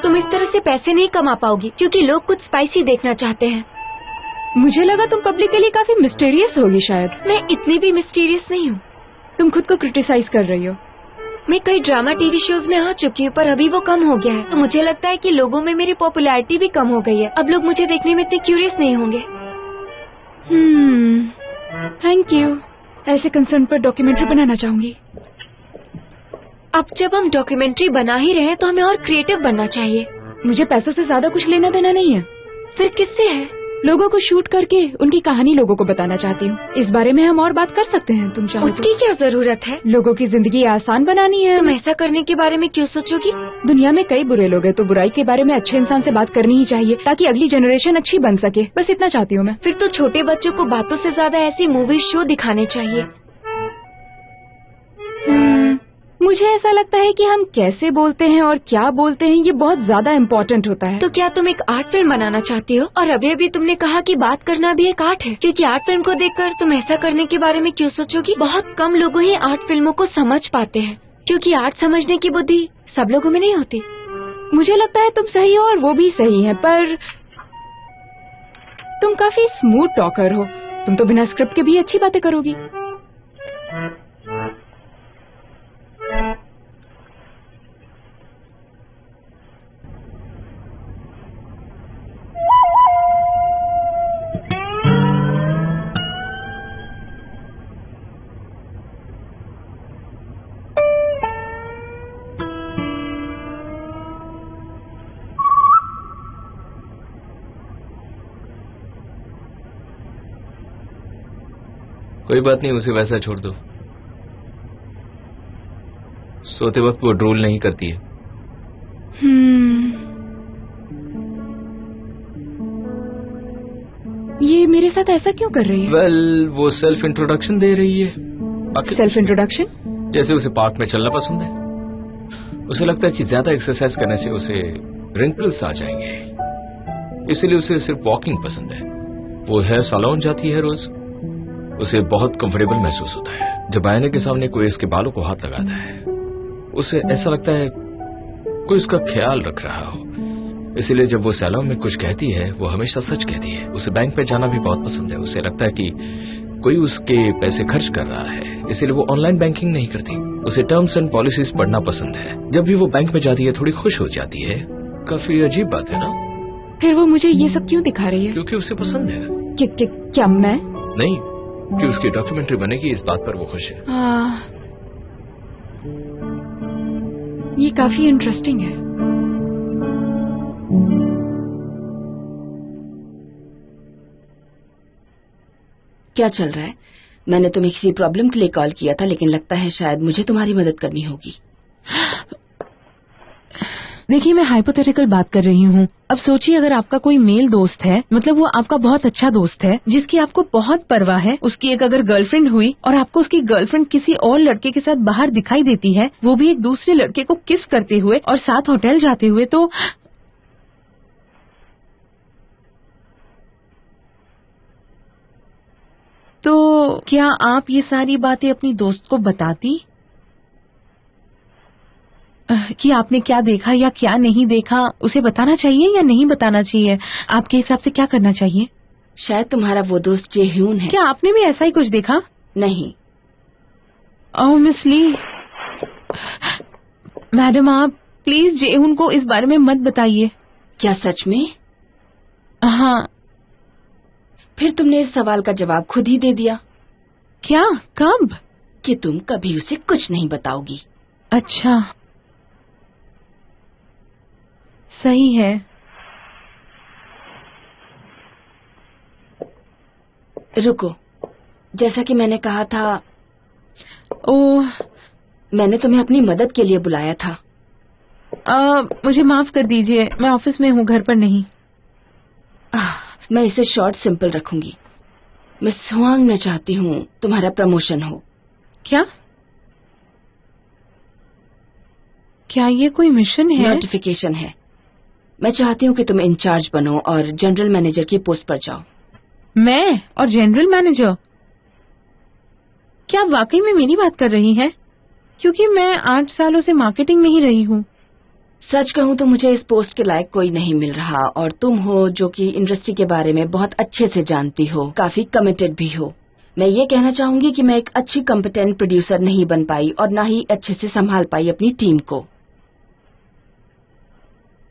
तुम इस तरह से पैसे नहीं कमा पाओगी, क्योंकि लोग कुछ स्पाइसी देखना चाहते हैं। मुझे लगा तुम पब्लिक के लिए काफी मिस्टीरियस होगी शायद। मैं इतनी भी मिस्टीरियस नहीं हूँ। तुम खुद को क्रिटिसाइज कर रही हो। मैं कई ड्रामा टीवी शोज में आ चुकी हूँ, पर अभी वो कम हो गया है। तो मुझे लगता है कि लोगों में मेरी पॉपुलैरिटी भी कम हो गई है। अब लोग मुझे देखने में इतने क्यूरियस नहीं होंगे। Thank you. ऐसे कंसर्न पर डॉक्यूमेंट्री बनाना चाहूंगी। अब जब हम डॉक्यूमेंट्री बना ही रहे हैं, तो हमें और क्रिएटिव बनना चाहिए। मुझे पैसों से ज्यादा कुछ लेना देना नहीं है। फिर किससे है? लोगों को शूट करके उनकी कहानी लोगों को बताना चाहती हूँ। इस बारे में हम और बात कर सकते हैं, तुम चाहो तो। उसकी क्या जरूरत है? लोगों की जिंदगी आसान बनानी है। तुम ऐसा करने के बारे में क्यों सोचोगी? दुनिया में कई बुरे लोग हैं, तो बुराई के बारे में अच्छे इंसान से बात करनी ही चाहिए, ताकि अगली जनरेशन अच्छी बन सके। बस इतना चाहती हूँ मैं। फिर तो छोटे बच्चों को बातों से ज्यादा ऐसी मूवी शो दिखाने चाहिए। मुझे ऐसा लगता है कि हम कैसे बोलते हैं और क्या बोलते हैं, ये बहुत ज्यादा इम्पोर्टेंट होता है। तो क्या तुम एक आर्ट फिल्म बनाना चाहती हो? और अभी अभी तुमने कहा कि बात करना भी एक आर्ट है, क्योंकि आर्ट फिल्म को देखकर तुम ऐसा करने के बारे में क्यों सोचोगी? बहुत कम लोग ही आर्ट फिल्मों को समझ पाते हैं, क्योंकि आर्ट समझने की बुद्धि सब लोगों में नहीं होती। मुझे लगता है तुम सही हो और वो भी सही है, पर तुम काफी स्मूथ टॉकर हो। तुम तो बिना स्क्रिप्ट के भी अच्छी बातें करोगी। कोई बात नहीं, उसे वैसा छोड़ दो। सोते वक्त वो ड्रोल नहीं करती है। ये मेरे साथ ऐसा क्यों कर रही है? वेल, वो सेल्फ इंट्रोडक्शन दे रही है। Self introduction? जैसे उसे पार्क में चलना पसंद है। उसे लगता है कि ज्यादा एक्सरसाइज करने से उसे रिंकल्स आ जाएंगे, इसलिए उसे सिर्फ वॉकिंग पसंद है। वो हेयर सैलून जाती है रोज। उसे बहुत कंफर्टेबल महसूस होता है जब आईने के सामने कोई इसके बालों को हाथ लगाता है। उसे ऐसा लगता है कोई उसका ख्याल रख रहा हो, इसलिए जब वो सैलून में कुछ कहती है वो हमेशा सच कहती है। उसे बैंक में जाना भी बहुत पसंद है। उसे लगता है कि कोई उसके पैसे खर्च कर रहा है, इसीलिए वो ऑनलाइन बैंकिंग नहीं करती। उसे टर्म्स एंड पॉलिसीज पढ़ना पसंद है। जब भी वो बैंक में जाती है थोड़ी खुश हो जाती है। काफी अजीब बात है ना? फिर वो मुझे ये सब क्यों दिखा रही है? क्योंकि उसे पसंद है। क्या मैं? नहीं, कि उसकी डॉक्यूमेंट्री बनेगी, इस बात पर वो खुश है। ये काफी इंटरेस्टिंग है। क्या चल रहा है? मैंने तुम्हें किसी प्रॉब्लम के लिए कॉल किया था, लेकिन लगता है शायद मुझे तुम्हारी मदद करनी होगी। देखिए, मैं हाइपोथेटिकल बात कर रही हूँ। अब सोचिए, अगर आपका कोई मेल दोस्त है, मतलब वो आपका बहुत अच्छा दोस्त है, जिसकी आपको बहुत परवाह है, उसकी एक अगर गर्लफ्रेंड हुई और आपको उसकी गर्लफ्रेंड किसी और लड़के के साथ बाहर दिखाई देती है, वो भी एक दूसरे लड़के को किस करते हुए और साथ होटल जाते हुए, तो क्या आप ये सारी बातें अपनी दोस्त को बताती कि आपने क्या देखा या क्या नहीं देखा? उसे बताना चाहिए या नहीं बताना चाहिए? आपके हिसाब से क्या करना चाहिए? शायद तुम्हारा वो दोस्त जेह्यून है। क्या आपने भी ऐसा ही कुछ देखा? नहीं। ओह मिस ली, मैडम आप प्लीज जेह्यून को इस बारे में मत बताइए। क्या सच में? हाँ। फिर तुमने इस सवाल का जवाब खुद ही दे दिया। क्या? कब? कि तुम कभी उसे कुछ नहीं बताओगी। अच्छा, सही है। रुको, जैसा कि मैंने कहा था, ओह, मैंने तुम्हें अपनी मदद के लिए बुलाया था। मुझे माफ कर दीजिए, मैं ऑफिस में हूँ, घर पर नहीं। मैं इसे शॉर्ट सिंपल रखूंगी। मैं स्वांग में चाहती हूँ तुम्हारा प्रमोशन हो। क्या? क्या ये कोई मिशन है? नोटिफिकेशन है। मैं चाहती हूँ कि तुम इंचार्ज बनो और जनरल मैनेजर की पोस्ट पर जाओ। मैं और जनरल मैनेजर? क्या आप वाकई में मेरी बात कर रही हैं? क्योंकि मैं 8 सालों से मार्केटिंग में ही रही हूँ। सच कहूँ तो मुझे इस पोस्ट के लायक कोई नहीं मिल रहा, और तुम हो जो कि इंडस्ट्री के बारे में बहुत अच्छे से जानती हो, काफी कमिटेड भी हो। मैं ये कहना चाहूंगी कि मैं एक अच्छी कॉम्पिटेंट प्रोड्यूसर नहीं बन पाई और ना ही अच्छे से संभाल पाई अपनी टीम को।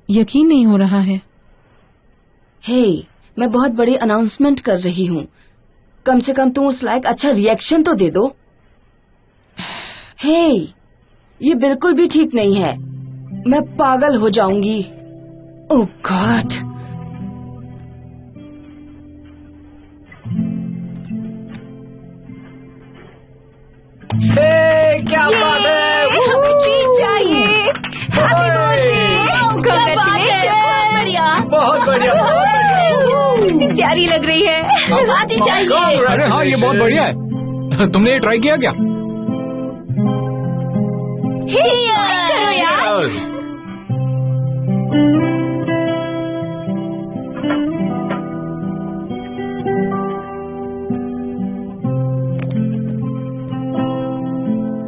यकीन नहीं हो रहा है। हे, मैं बहुत बड़ी अनाउंसमेंट कर रही हूँ, कम से कम तुम उस लायक अच्छा रिएक्शन तो दे दो। हे, ये बिल्कुल भी ठीक नहीं है। मैं पागल हो जाऊंगी। ओह गॉड। क्या बात है? हमें ट्रीट चाहिए। Happy birthday. बहुत बढ़िया, बहुत बढ़िया। कितनी प्यारी लग रही है। पार्टी चाहिए। अरे हाँ, ये बहुत बढ़िया है। तुमने ये ट्राई किया क्या? चलो यार।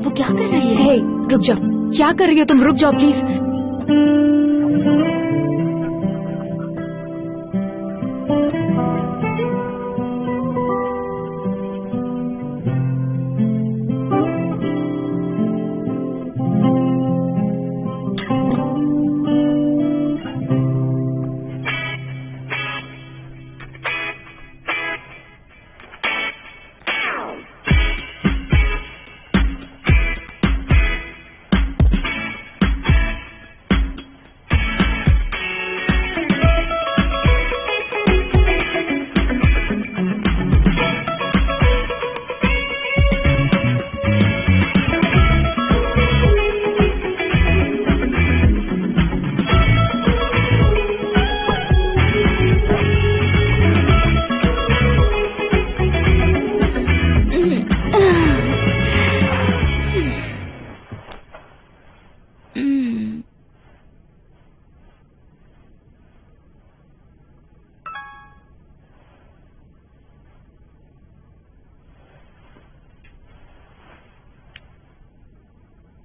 वो क्या कर रही है? हे, रुक जाओ। क्या कर रही हो तुम? रुक जाओ प्लीज।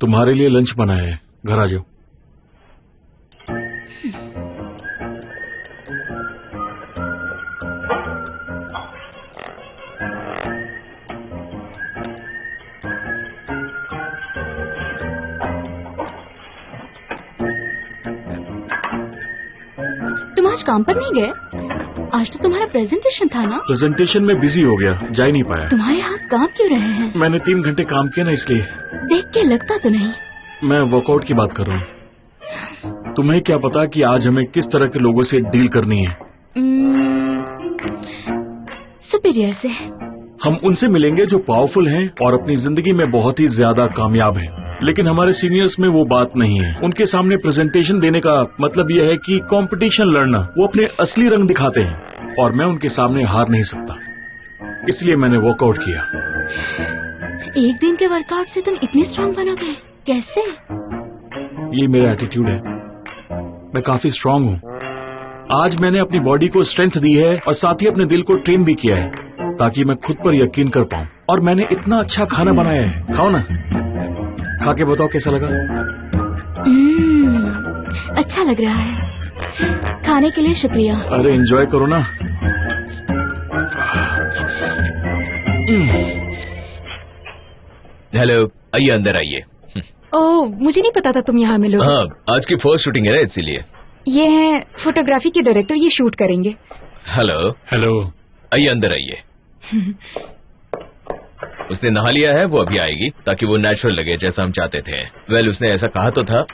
तुम्हारे लिए लंच बनाया है, घर आ जाओ। तुम आज काम पर नहीं गए? आज तो तुम्हारा प्रेजेंटेशन था ना? प्रेजेंटेशन में बिजी हो गया, जा ही नहीं पाया। तुम्हारे हाथ कांप क्यों रहे हैं? मैंने 3 घंटे काम किया ना, इसलिए। देख के लगता तो नहीं। मैं वर्कआउट की बात कर रहा हूँ। तुम्हें क्या पता कि आज हमें किस तरह के लोगों से डील करनी है? सुपीरियर से। हम उनसे मिलेंगे जो पावरफुल हैं और अपनी जिंदगी में बहुत ही ज्यादा कामयाब हैं। लेकिन हमारे सीनियर्स में वो बात नहीं है। उनके सामने प्रेजेंटेशन देने का मतलब यह है कि कंपटीशन लड़ना। वो अपने असली रंग दिखाते हैं और मैं उनके सामने हार नहीं सकता, इसलिए मैंने वर्कआउट किया। एक दिन के वर्कआउट से तुम इतने स्ट्रांग बन गए, कैसे? ये मेरा एटीट्यूड है। मैं काफी स्ट्रांग हूँ। आज मैंने अपनी बॉडी को स्ट्रेंथ दी है और साथ ही अपने दिल को ट्रेन भी किया है ताकि मैं खुद पर यकीन कर पाऊँ। और मैंने इतना अच्छा खाना बनाया है, खाओ ना, खा के बताओ कैसा लगा। अच्छा लग रहा है। खाने के लिए शुक्रिया। अरे एंजॉय करो ना। हेलो, आइए अंदर आइए। ओह, मुझे नहीं पता था तुम यहाँ मिलोगे। हाँ, आज की फर्स्ट शूटिंग है ना, इसीलिए। ये हैं फोटोग्राफी के डायरेक्टर, ये शूट करेंगे। हेलो। हेलो। आइए अंदर आइए। उसने नहा लिया है, वो अभी आएगी ताकि वो नेचुरल लगे जैसा हम चाहते थे। वेल, उसने ऐसा कहा तो था।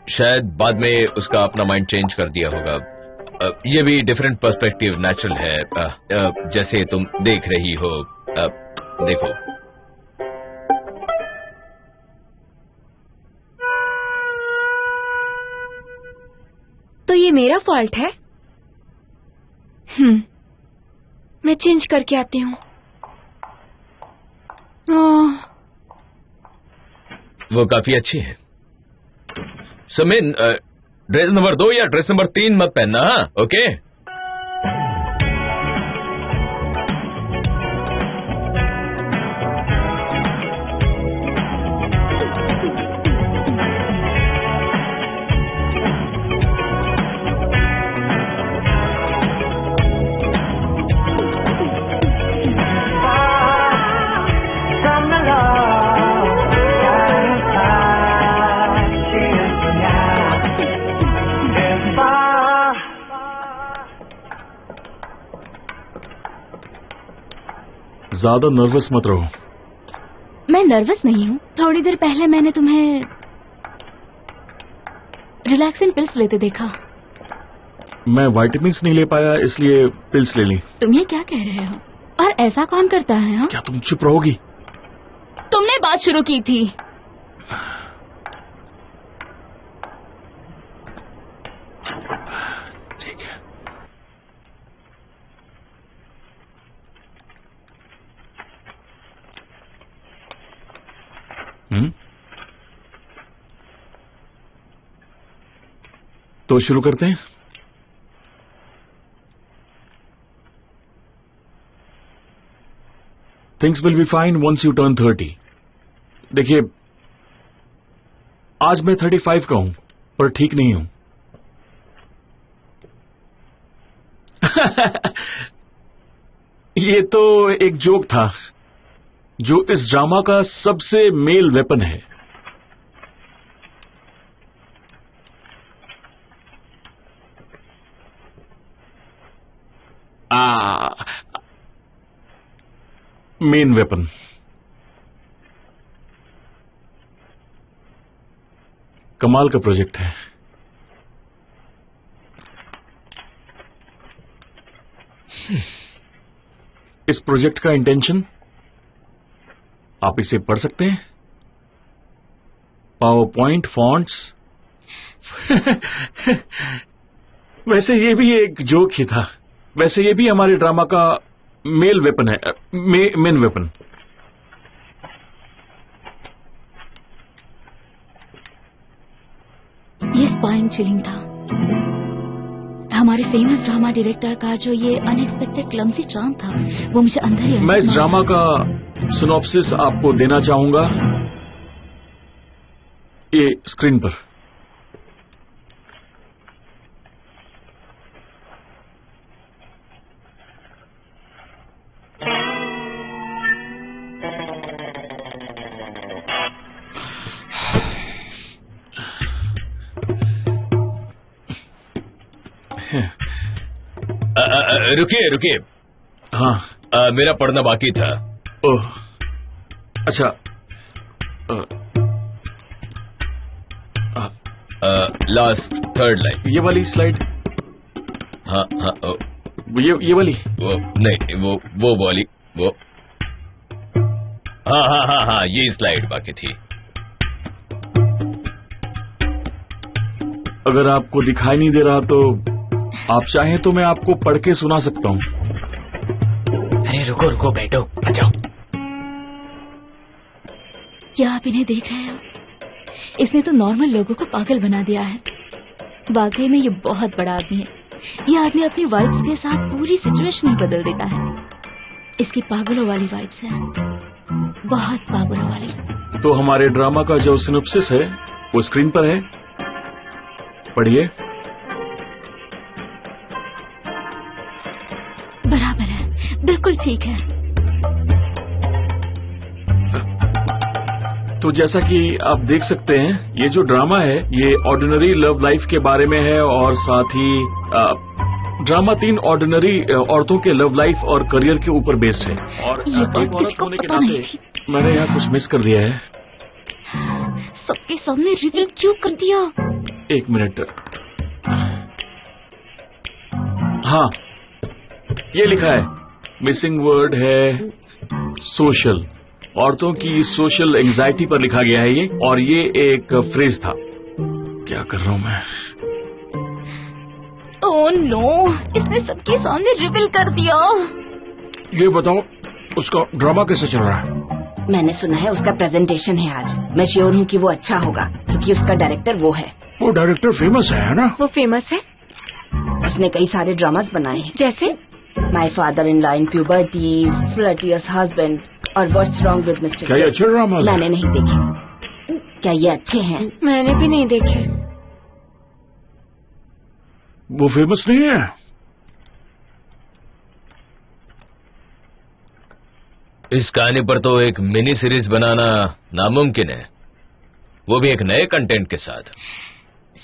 शायद बाद में उसका अपना माइंड चेंज कर दिया होगा। ये भी डिफरेंट पर्सपेक्टिव नेचुरल है, जैसे तुम देख रही हो। देखो, तो ये मेरा फॉल्ट है? मैं चेंज करके आती हूँ। वो काफी अच्छी है। सुमिन, ड्रेस नंबर 2 या ड्रेस नंबर 3 मत पहनना, हाँ? ओके। ज्यादा नर्वस मत रहो। मैं नर्वस नहीं हूँ। थोड़ी देर पहले मैंने तुम्हें रिलैक्सिंग पिल्स लेते देखा। मैं विटामिन्स नहीं ले पाया, इसलिए पिल्स ले ली। तुम ये क्या कह रहे हो? और ऐसा कौन करता है? हाँ? क्या तुम चुप रहोगी? तुमने बात शुरू की थी। ठीक है। तो शुरू करते हैं। Things will be fine once you turn 30। देखिए, आज मैं 35 का हूं, पर ठीक नहीं हूं। ये तो एक जोक था जो इस ड्रामा का सबसे मेल वेपन है। Main weapon. कमाल का प्रोजेक्ट है। इस प्रोजेक्ट का इंटेंशन आप इसे पढ़ सकते हैं। Power point fonts. वैसे ये भी एक जोक ही था। वैसे ये भी हमारे ड्रामा का मेल वेपन है, मेन वेपन। ये स्पाइन चिलिंग था। हमारे फेमस ड्रामा डायरेक्टर का जो ये अनएक्सपेक्टेड क्लमसी चार्म था, वो मुझे अंदर ही मैं इस ड्रामा का सिनॉप्सिस आपको देना चाहूंगा ये स्क्रीन पर। रुकिए रुकिए। हाँ, मेरा पढ़ना बाकी था। ओह, अच्छा। Last third line. ये वाली स्लाइड? हाँ हाँ ये वाली? वो नहीं, वो वाली, वो हाँ हाँ हाँ हाँ, ये स्लाइड बाकी थी। अगर आपको दिखाई नहीं दे रहा तो आप चाहें तो मैं आपको पढ़ के सुना सकता हूँ। अरे रुको रुको, बैठो, आ जाओ। क्या आप इन्हें देख रहे हो? इसने तो नॉर्मल लोगों को पागल बना दिया है। वाकई में ये बहुत बड़ा आदमी है। ये आदमी अपनी वाइब्स के साथ पूरी सिचुएशन ही बदल देता है। इसकी पागलों वाली वाइब्स है, बहुत पागलों वाली। तो हमारे ड्रामा का जो सिनॉप्सिस है वो स्क्रीन पर है, पढ़िए। बराबर है, बिल्कुल ठीक है। तो जैसा कि आप देख सकते हैं, ये जो ड्रामा है ये ऑर्डिनरी लव लाइफ के बारे में है, और साथ ही ड्रामा 3 ऑर्डिनरी औरतों के लव लाइफ और करियर के ऊपर बेस्ड है। और एक औरत होने के नाते मैंने यहाँ कुछ मिस कर दिया है। सबके सामने रिवील क्यों कर दिया? एक मिनट। हाँ, ये लिखा है, मिसिंग वर्ड है सोशल। औरतों की सोशल एंजाइटी पर लिखा गया है ये, और ये एक फ्रेज था। क्या कर रहा हूं मैं? ओह नो, इसने सबके सामने रिवील कर दिया। ये बताओ, उसका ड्रामा कैसे चल रहा है? मैंने सुना है उसका प्रेजेंटेशन है आज। मैं श्योर हूँ कि वो अच्छा होगा, क्योंकि उसका डायरेक्टर वो है। वो डायरेक्टर फेमस है ना? वो फेमस है, उसने कई सारे ड्रामास बनाए हैं, जैसे my father in law in puberty, flirtatious husband और व्हाट्स रॉन्ग विद मिस्टर। क्या ये अच्छे ड्रामा? मैंने नहीं देखे। क्या ये अच्छे हैं? मैंने भी नहीं देखे। वो फेमस नहीं है? इस कहानी पर तो एक मिनी सीरीज बनाना नामुमकिन है, वो भी एक नए कंटेंट के साथ।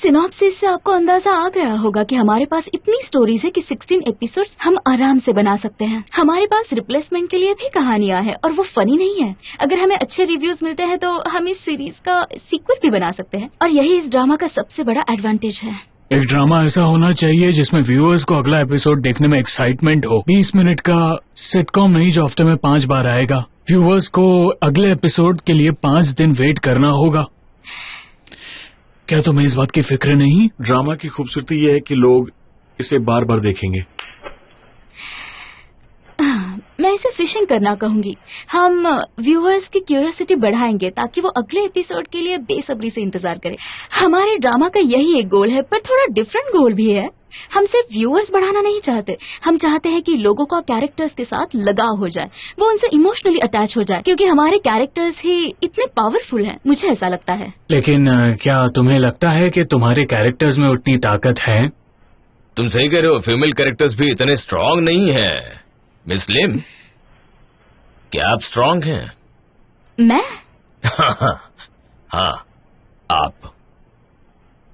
सिनॉप्सिस से आपको अंदाजा आ गया होगा कि हमारे पास इतनी स्टोरीज है कि 16 एपिसोड्स हम आराम से बना सकते हैं। हमारे पास रिप्लेसमेंट के लिए भी कहानियां हैं, और वो फनी नहीं है। अगर हमें अच्छे रिव्यूज मिलते हैं तो हम इस सीरीज का सीक्वल भी बना सकते हैं, और यही इस ड्रामा का सबसे बड़ा एडवांटेज है। एक ड्रामा ऐसा होना चाहिए जिसमें व्यूअर्स को अगला एपिसोड देखने में एक्साइटमेंट हो। 20 मिनट का सिटकॉम नहीं जो हफ्ते में 5 बार आएगा। व्यूअर्स को अगले एपिसोड के लिए 5 दिन वेट करना होगा। क्या तुम्हें इस बात की फिक्र नहीं? ड्रामा की खूबसूरती यह है कि लोग इसे बार बार देखेंगे। मैं इसे फिशिंग करना कहूंगी। हम व्यूअर्स की क्यूरियोसिटी बढ़ाएंगे ताकि वो अगले एपिसोड के लिए बेसब्री से इंतजार करें। हमारे ड्रामा का यही एक गोल है, पर थोड़ा डिफरेंट गोल भी है। हम सिर्फ व्यूअर्स बढ़ाना नहीं चाहते, हम चाहते हैं कि लोगों का कैरेक्टर्स के साथ लगाव हो जाए, वो उनसे इमोशनली अटैच हो जाए, क्योंकि हमारे कैरेक्टर्स ही इतने पावरफुल हैं। मुझे ऐसा लगता है। लेकिन क्या तुम्हें लगता है कि तुम्हारे कैरेक्टर्स में उतनी ताकत है? तुम सही कह रहे हो, फीमेल कैरेक्टर्स भी इतने स्ट्रांग नहीं है। मिस लिम, क्या आप स्ट्रांग हैं? मैं? हाँ, आप।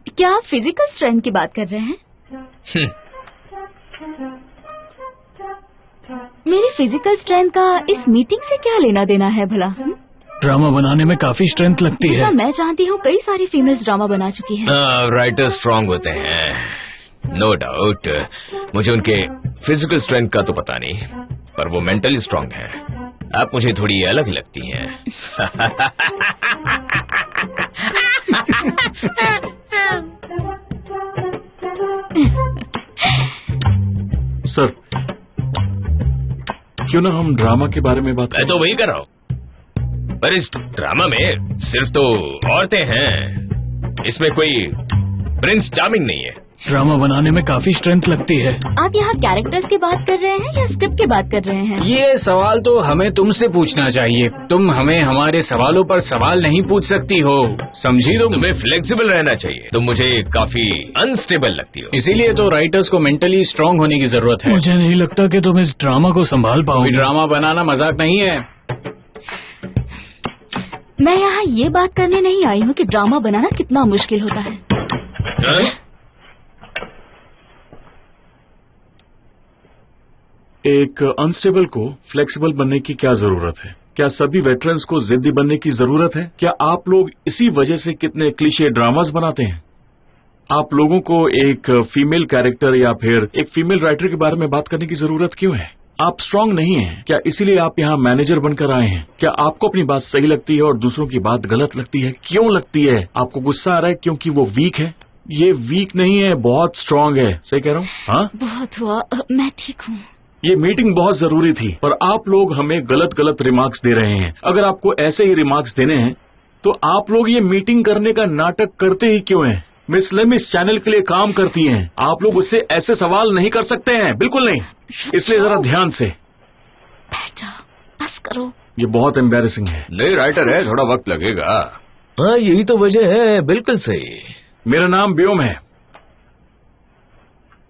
क्या आप फिजिकल स्ट्रेंथ की बात कर रहे हैं? मेरी फिजिकल स्ट्रेंथ का इस मीटिंग से क्या लेना देना है भला? ड्रामा बनाने में काफी स्ट्रेंथ लगती है। मैं जानती हूँ कई सारी फीमेल्स ड्रामा बना चुकी हैं। राइटर स्ट्रांग होते हैं, नो डाउट। मुझे उनके फिजिकल स्ट्रेंथ का तो पता नहीं, पर वो मेंटली स्ट्रांग हैं। आप मुझे थोड़ी अलग लगती हैं। सर, क्यों ना हम ड्रामा के बारे में बात करें? मैं तो वही कर रहा हूँ, पर इस ड्रामा में सिर्फ तो औरतें हैं, इसमें कोई प्रिंस चार्मिंग नहीं है। ड्रामा बनाने में काफी स्ट्रेंथ लगती है। आप यहाँ कैरेक्टर्स की बात कर रहे हैं या स्क्रिप्ट की बात कर रहे हैं? ये सवाल तो हमें तुमसे पूछना चाहिए। तुम हमें हमारे सवालों पर सवाल नहीं पूछ सकती हो, समझी? तुम्हें फ्लेक्सिबल रहना चाहिए। तुम मुझे काफी अनस्टेबल लगती हो। इसीलिए तो राइटर्स को मेंटली स्ट्रांग होने की जरूरत है। मुझे नहीं लगता कि तुम इस ड्रामा को संभाल पाओगे। ड्रामा बनाना मजाक नहीं है। मैं यहाँ ये बात करने नहीं आई हूँ कि ड्रामा बनाना कितना मुश्किल होता है। एक अनस्टेबल को फ्लेक्सिबल बनने की क्या जरूरत है? क्या सभी वेटरन्स को जिद्दी बनने की जरूरत है? क्या आप लोग इसी वजह से कितने क्लीशे ड्रामास बनाते हैं? आप लोगों को एक फीमेल कैरेक्टर या फिर एक फीमेल राइटर के बारे में बात करने की जरूरत क्यों है? आप स्ट्रांग नहीं हैं क्या? इसीलिए आप यहाँ मैनेजर बनकर आए हैं? क्या आपको अपनी बात सही लगती है और दूसरों की बात गलत लगती है? क्यों लगती है? आपको गुस्सा आ रहा है क्योंकि वो वीक है? ये वीक नहीं है, बहुत स्ट्रांग है। सही कह रहा हूँ? हाँ, बहुत हुआ, मैं ठीक हूँ। ये मीटिंग बहुत जरूरी थी, पर आप लोग हमें गलत गलत रिमार्क्स दे रहे हैं। अगर आपको ऐसे ही रिमार्क्स देने हैं तो आप लोग ये मीटिंग करने का नाटक करते ही क्यों हैं? मिस लेम इस चैनल के लिए काम करती हैं। आप लोग उससे ऐसे सवाल नहीं कर सकते हैं, बिल्कुल नहीं। इसलिए जरा ध्यान से बस करो। ये बहुत एम्बैरेसिंग है। नई राइटर है, थोड़ा वक्त लगेगा। हाँ, यही तो वजह है। बिल्कुल सही। मेरा नाम व्योम है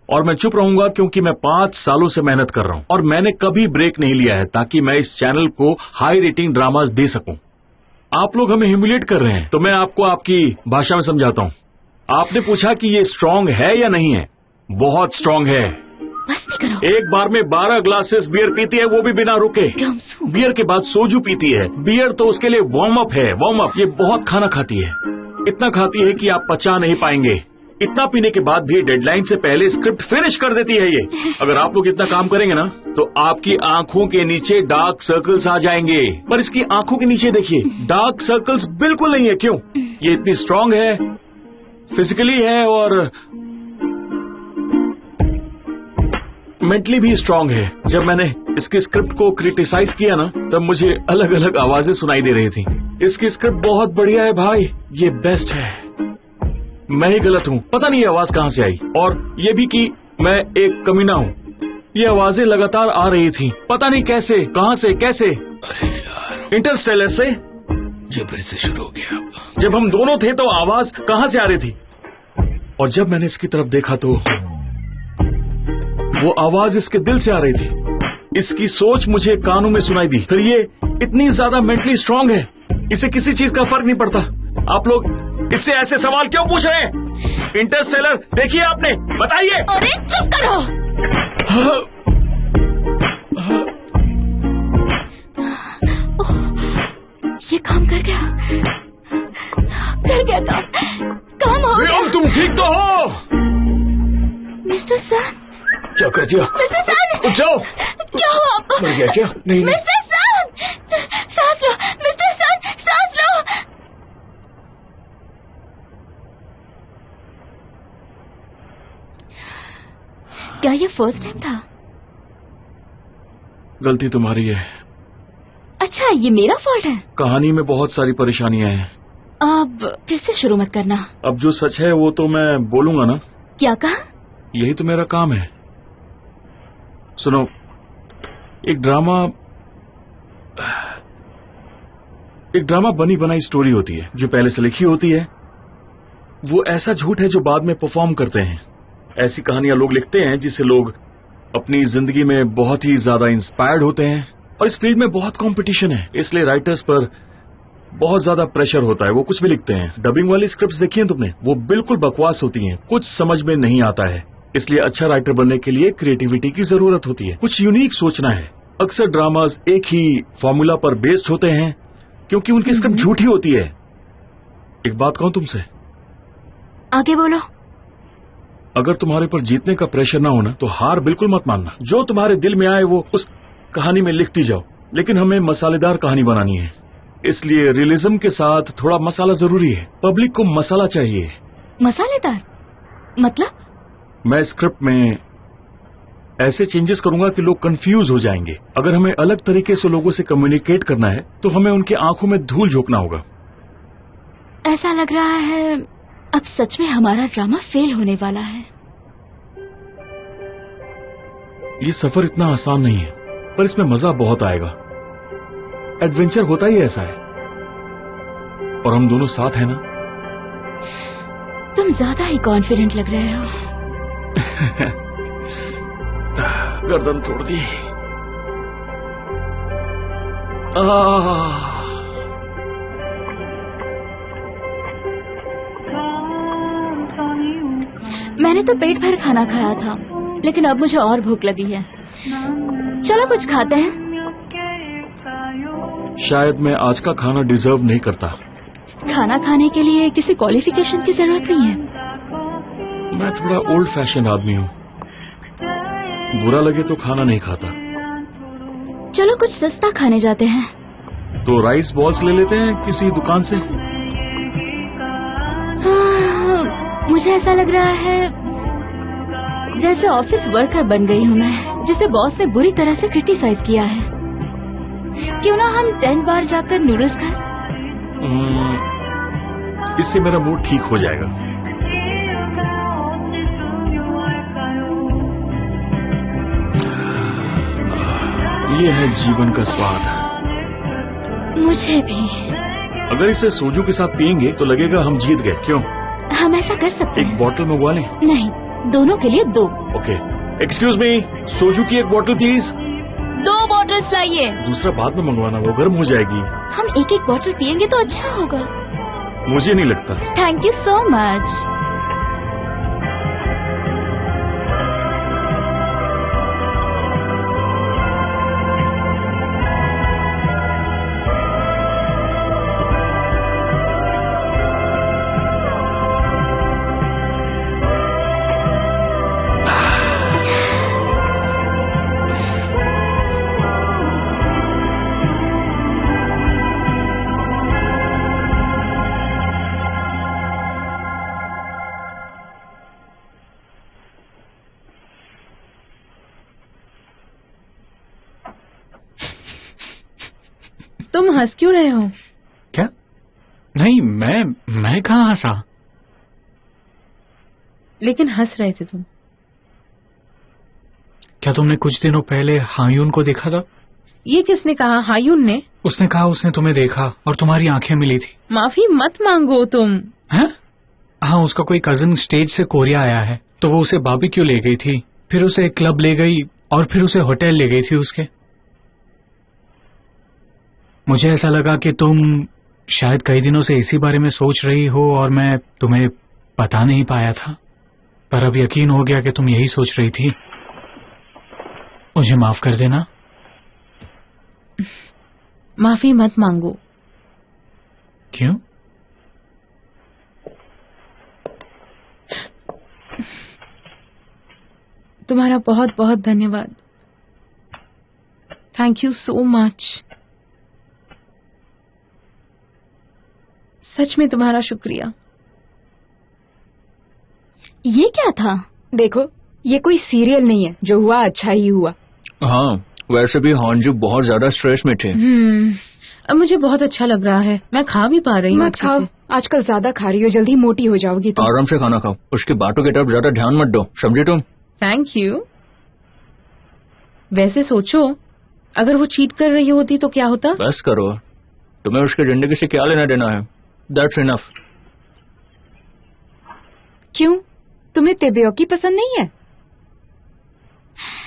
और मैं चुप रहूंगा क्योंकि मैं 5 सालों से मेहनत कर रहा हूं और मैंने कभी ब्रेक नहीं लिया है ताकि मैं इस चैनल को हाई रेटिंग ड्रामास दे सकूं। आप लोग हमें ह्यूमिलेट कर रहे हैं, तो मैं आपको आपकी भाषा में समझाता हूं। आपने पूछा कि ये स्ट्रांग है या नहीं है? बहुत स्ट्रांग है। एक बार में 12 ग्लासेस बियर पीती है, वो भी बिना रुके। बियर के बाद सोजू पीती है। बियर तो उसके लिए वार्म अप है, वार्म अप। ये बहुत खाना खाती है, इतना खाती है कि आप पचा नहीं पाएंगे। इतना पीने के बाद भी डेडलाइन से पहले स्क्रिप्ट फिनिश कर देती है ये। अगर आप लोग इतना काम करेंगे ना तो आपकी आंखों के नीचे डार्क सर्कल्स आ जाएंगे। पर इसकी आंखों के नीचे देखिए, डार्क सर्कल्स बिल्कुल नहीं है। क्यों? ये इतनी स्ट्रांग है, फिजिकली है और मेंटली भी स्ट्रांग है। जब मैंने इसकी स्क्रिप्ट को क्रिटिसाइज किया ना, तब मुझे अलग अलग आवाजें सुनाई दे रही थी। इसकी स्क्रिप्ट बहुत बढ़िया है भाई, ये बेस्ट है। मैं ही गलत हूँ, पता नहीं ये आवाज कहाँ से आई। और ये भी कि मैं एक कमीना हूँ। ये आवाजें लगातार आ रही थी, पता नहीं कैसे, कहाँ से, कैसे। अरे यार, इंटरस्टेलर से। ये फिर से शुरू हो गया। जब हम दोनों थे तो आवाज कहाँ से आ रही थी? और जब मैंने इसकी तरफ देखा तो वो आवाज इसके दिल से आ रही थी। इसकी सोच मुझे कानों में सुनाई दी। फिर ये इतनी ज्यादा मेंटली स्ट्रांग है, इसे किसी चीज का फर्क नहीं पड़ता। आप लोग इससे ऐसे सवाल क्यों पूछ रहे हैं? इंटरस्टेलर देखिए आपने, बताइए। अरे चुप करो। ये काम कर गया, काम हो गया। तुम ठीक तो हो? मिस्टर सन। क्या कर दिया? मिस्टर सन, उठ जाओ। क्या हुआ आपको? मर गया क्या? नहीं। मिस्टर सन, सांस लो। मिस्टर सन, सांस लो। क्या ये फर्स्ट टाइम था? गलती तुम्हारी है। अच्छा, ये मेरा फॉल्ट है? कहानी में बहुत सारी परेशानियां हैं। अब फिर से शुरू मत करना। अब जो सच है वो तो मैं बोलूंगा ना। क्या कहा? यही तो मेरा काम है। सुनो, एक ड्रामा बनी बनाई स्टोरी होती है जो पहले से लिखी होती है। वो ऐसा झूठ है जो बाद में परफॉर्म करते हैं। ऐसी कहानियां लोग लिखते हैं जिससे लोग अपनी जिंदगी में बहुत ही ज्यादा इंस्पायर्ड होते हैं। और इस फील्ड में बहुत कंपटीशन है, इसलिए राइटर्स पर बहुत ज्यादा प्रेशर होता है। वो कुछ भी लिखते हैं। डबिंग वाली स्क्रिप्ट्स देखी हैं तुमने? वो बिल्कुल बकवास होती हैं, कुछ समझ में नहीं आता है। इसलिए अच्छा राइटर बनने के लिए क्रिएटिविटी की जरूरत होती है, कुछ यूनिक सोचना है। अक्सर ड्रामास एक ही फॉर्मूला पर बेस्ड होते हैं क्योंकि उनकी स्क्रिप्ट झूठी होती है। एक बात कहूं तुमसे, आगे बोलो। अगर तुम्हारे पर जीतने का प्रेशर ना होना तो हार बिल्कुल मत मानना। जो तुम्हारे दिल में आए वो उस कहानी में लिखती जाओ, लेकिन हमें मसालेदार कहानी बनानी है। इसलिए रियलिज्म के साथ थोड़ा मसाला जरूरी है। पब्लिक को मसाला चाहिए। मसालेदार मतलब? मैं स्क्रिप्ट में ऐसे चेंजेस करूंगा कि लोग कंफ्यूज हो जाएंगे। अगर हमें अलग तरीके से लोगों से कम्युनिकेट करना है तो हमें उनकी आंखों में धूल झोंकना होगा। ऐसा लग रहा है अब सच में हमारा ड्रामा फेल होने वाला है। ये सफर इतना आसान नहीं है, पर इसमें मजा बहुत आएगा। एडवेंचर होता ही ऐसा है। और हम दोनों साथ हैं ना। तुम ज्यादा ही कॉन्फिडेंट लग रहे हो। गर्दन तोड़ दी। मैंने तो पेट भर खाना खाया था, लेकिन अब मुझे और भूख लगी है। चलो कुछ खाते हैं। शायद मैं आज का खाना डिजर्व नहीं करता। खाना खाने के लिए किसी क्वालिफिकेशन की जरूरत नहीं है। मैं थोड़ा ओल्ड फैशन आदमी हूँ, बुरा लगे तो खाना नहीं खाता। चलो कुछ सस्ता खाने जाते हैं। तो राइस बॉल्स ले लेते हैं किसी दुकान से। मुझे ऐसा लग रहा है जैसे ऑफिस वर्कर बन गई हूँ मैं, जिसे बॉस ने बुरी तरह से क्रिटिसाइज किया है। क्यों ना हम 10 बार जाकर नूडल्स खाएं? इससे मेरा मूड ठीक हो जाएगा। ये है जीवन का स्वाद। मुझे भी। अगर इसे सोजू के साथ पियेंगे तो लगेगा हम जीत गए। क्यों? हम ऐसा कर सकते एक हैं। बॉटल मंगवा लें? नहीं, दोनों के लिए 2। ओके, एक्सक्यूज मी, सोजू की एक बॉटल प्लीज। 2 बॉटल्स लाइए। दूसरा बाद में मंगवाना, वो गर्म हो जाएगी। हम एक एक बॉटल पियेंगे तो अच्छा होगा। मुझे नहीं लगता। Thank you so much. तुम हंस क्यों रहे हो? क्या? नहीं, मैं कहाँ हंसा? लेकिन हंस रहे थे तुम। क्या तुमने कुछ दिनों पहले हायून को देखा था? ये किसने कहा? हायून ने? उसने कहा उसने तुम्हें देखा और तुम्हारी आंखें मिली थी। माफी मत मांगो तुम। हैं? हाँ, उसका कोई कजिन स्टेज से कोरिया आया है, तो वो उसे बारबेक्यू ले गई थी, फिर उसे क्लब ले गई और फिर उसे होटल ले गई थी उसके। मुझे ऐसा लगा कि तुम शायद कई दिनों से इसी बारे में सोच रही हो और मैं तुम्हें बता नहीं पाया था, पर अब यकीन हो गया कि तुम यही सोच रही थी। मुझे माफ कर देना। माफी मत मांगो। क्यों? तुम्हारा बहुत बहुत धन्यवाद। Thank you so much. सच में तुम्हारा शुक्रिया। ये क्या था? देखो, ये कोई सीरियल नहीं है, जो हुआ अच्छा ही हुआ। हाँ, वैसे भी हांजू बहुत ज्यादा स्ट्रेस में थे। अब मुझे बहुत अच्छा लग रहा है। मैं खा भी पा रही हूँ। मत खाओ, आजकल ज्यादा खा रही हो, जल्दी मोटी हो जाओगी तुम। आराम से खाना खाओ, उसकी बातों की तरफ ज्यादा ध्यान मत दो, समझे तुम? Thank you. वैसे सोचो, अगर वो चीट कर रही होती तो क्या होता? बस करो, तुम्हें उसकी जिंदगी से क्या लेना देना है? That's enough. क्यों? तुम्हें तेबियोकी पसंद नहीं है?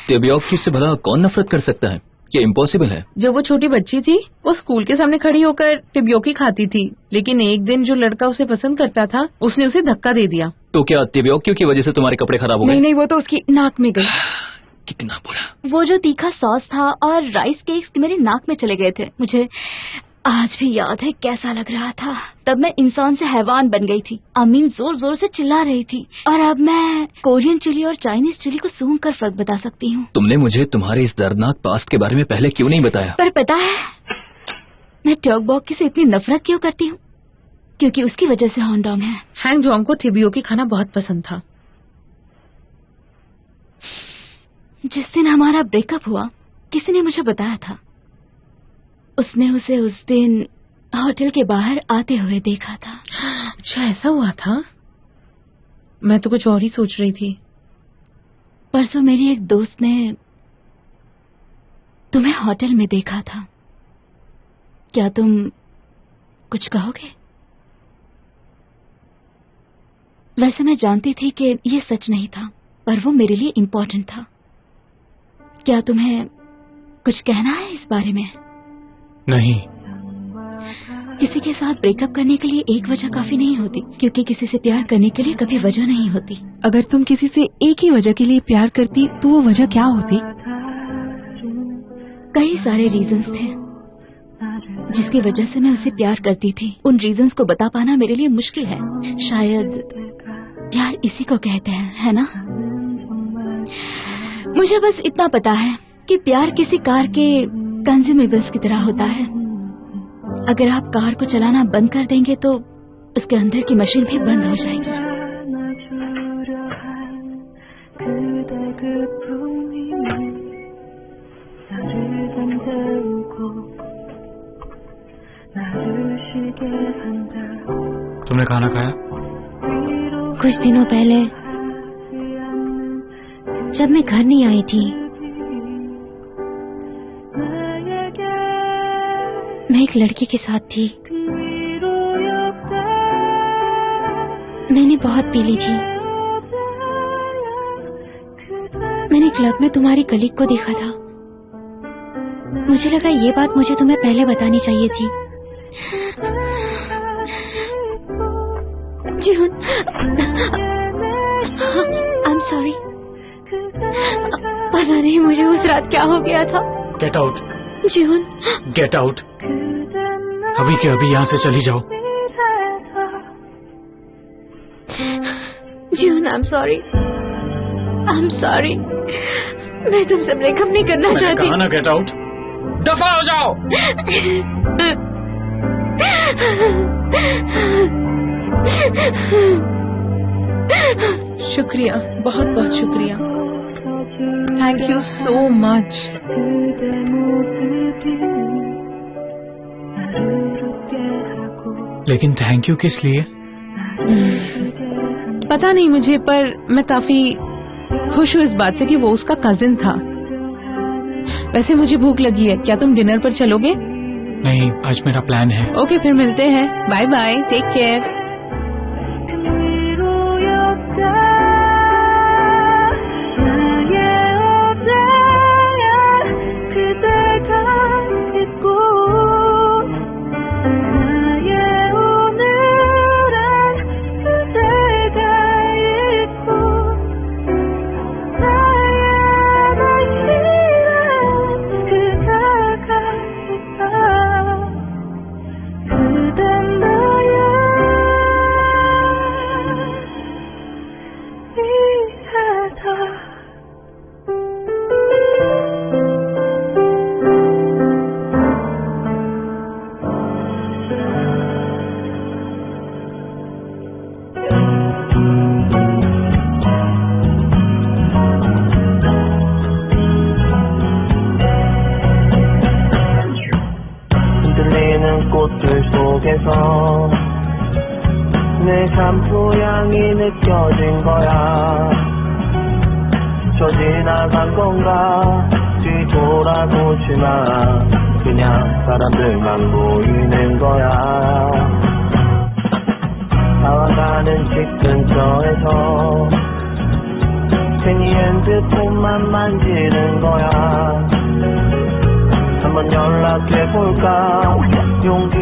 तेबियोकी से भला कौन नफरत कर सकता है? ये इम्पॉसिबल है। जो वो छोटी बच्ची थी, वो स्कूल के सामने खड़ी होकर टिबियोकी खाती थी, लेकिन एक दिन जो लड़का उसे पसंद करता था, उसने उसे धक्का दे दिया। तो क्या तेबियोकी की वजह से तुम्हारे कपड़े खराब हो गए? नहीं नहीं, वो तो उसकी नाक में गई। कितना बुरा। वो जो तीखा सॉस था और राइस केक्स मेरी नाक में चले गए थे। मुझे आज भी याद है कैसा लग रहा था। तब मैं इंसान से हैवान बन गई थी। अमीन जोर जोर से चिल्ला रही थी और अब मैं कोरियन चिली और चाइनीज चिली को सूंघ कर फर्क बता सकती हूँ। तुमने मुझे तुम्हारे इस दर्दनाक पास्ट के बारे में पहले क्यों नहीं बताया? पर पता है मैं टॉकबॉकी से इतनी नफरत क्यों करती हूँ? क्योंकि उसकी वजह से हॉन्डोंग है। हैंग जोंग को टिबियोकी खाना बहुत पसंद था। जिस दिन हमारा ब्रेकअप हुआ, किसी ने मुझे बताया था। उसने उसे उस दिन होटल के बाहर आते हुए देखा था। अच्छा, ऐसा हुआ था? मैं तो कुछ और ही सोच रही थी। परसों मेरी एक दोस्त ने तुम्हें होटल में देखा था। क्या तुम कुछ कहोगे? वैसे मैं जानती थी कि ये सच नहीं था, पर वो मेरे लिए इम्पोर्टेंट था। क्या तुम्हें कुछ कहना है इस बारे में? नहीं। किसी के साथ ब्रेकअप करने के लिए एक वजह काफी नहीं होती, क्योंकि किसी से प्यार करने के लिए कभी वजह नहीं होती। अगर तुम किसी से एक ही वजह के लिए प्यार करती तो वो वजह क्या होती? कई सारे रीजंस थे जिसकी वजह से मैं उसे प्यार करती थी। उन रीजंस को बता पाना मेरे लिए मुश्किल है। शायद प्यार इसी को कहते हैं, है ना? मुझे बस इतना पता है कि प्यार किसी कार के कंज्यूमेबल्स की तरह होता है। अगर आप कार को चलाना बंद कर देंगे तो उसके अंदर की मशीन भी बंद हो जाएगी। तुमने खाना खाया? कुछ दिनों पहले जब मैं घर नहीं आई थी, मैं एक लड़की के साथ थी। मैंने बहुत पी ली थी। मैंने क्लब में तुम्हारी कलीग को देखा था। मुझे लगा ये बात मुझे तुम्हें पहले बतानी चाहिए थी। जीवन, आई एम सॉरी। पता नहीं मुझे उस रात क्या हो गया था। Get out. जीवन, गेट आउट। अभी के अभी यहाँ से चली जाओ। जीवन, I am sorry. I am sorry. मैं तुमसे ब्रेकअप नहीं करना चाहती। कहा ना गेट आउट। दफा हो जाओ। शुक्रिया, बहुत बहुत शुक्रिया। Thank you so much. लेकिन थैंक यू किस लिए? पता नहीं मुझे, पर मैं काफी खुश हूँ इस बात से कि वो उसका कजिन था। वैसे मुझे भूख लगी है, क्या तुम डिनर पर चलोगे? नहीं, आज मेरा प्लान है। ओके, फिर मिलते हैं। Bye bye, take care. 내 샴푸 향이 느껴진 거야. 저 지나간 건가 뒤돌아보지 마. 그냥 사람들만 보이는 거야. 다와가는 집 근처에서 괜히 핸드폰만 만지는 거야. 한번 연락해볼까 용기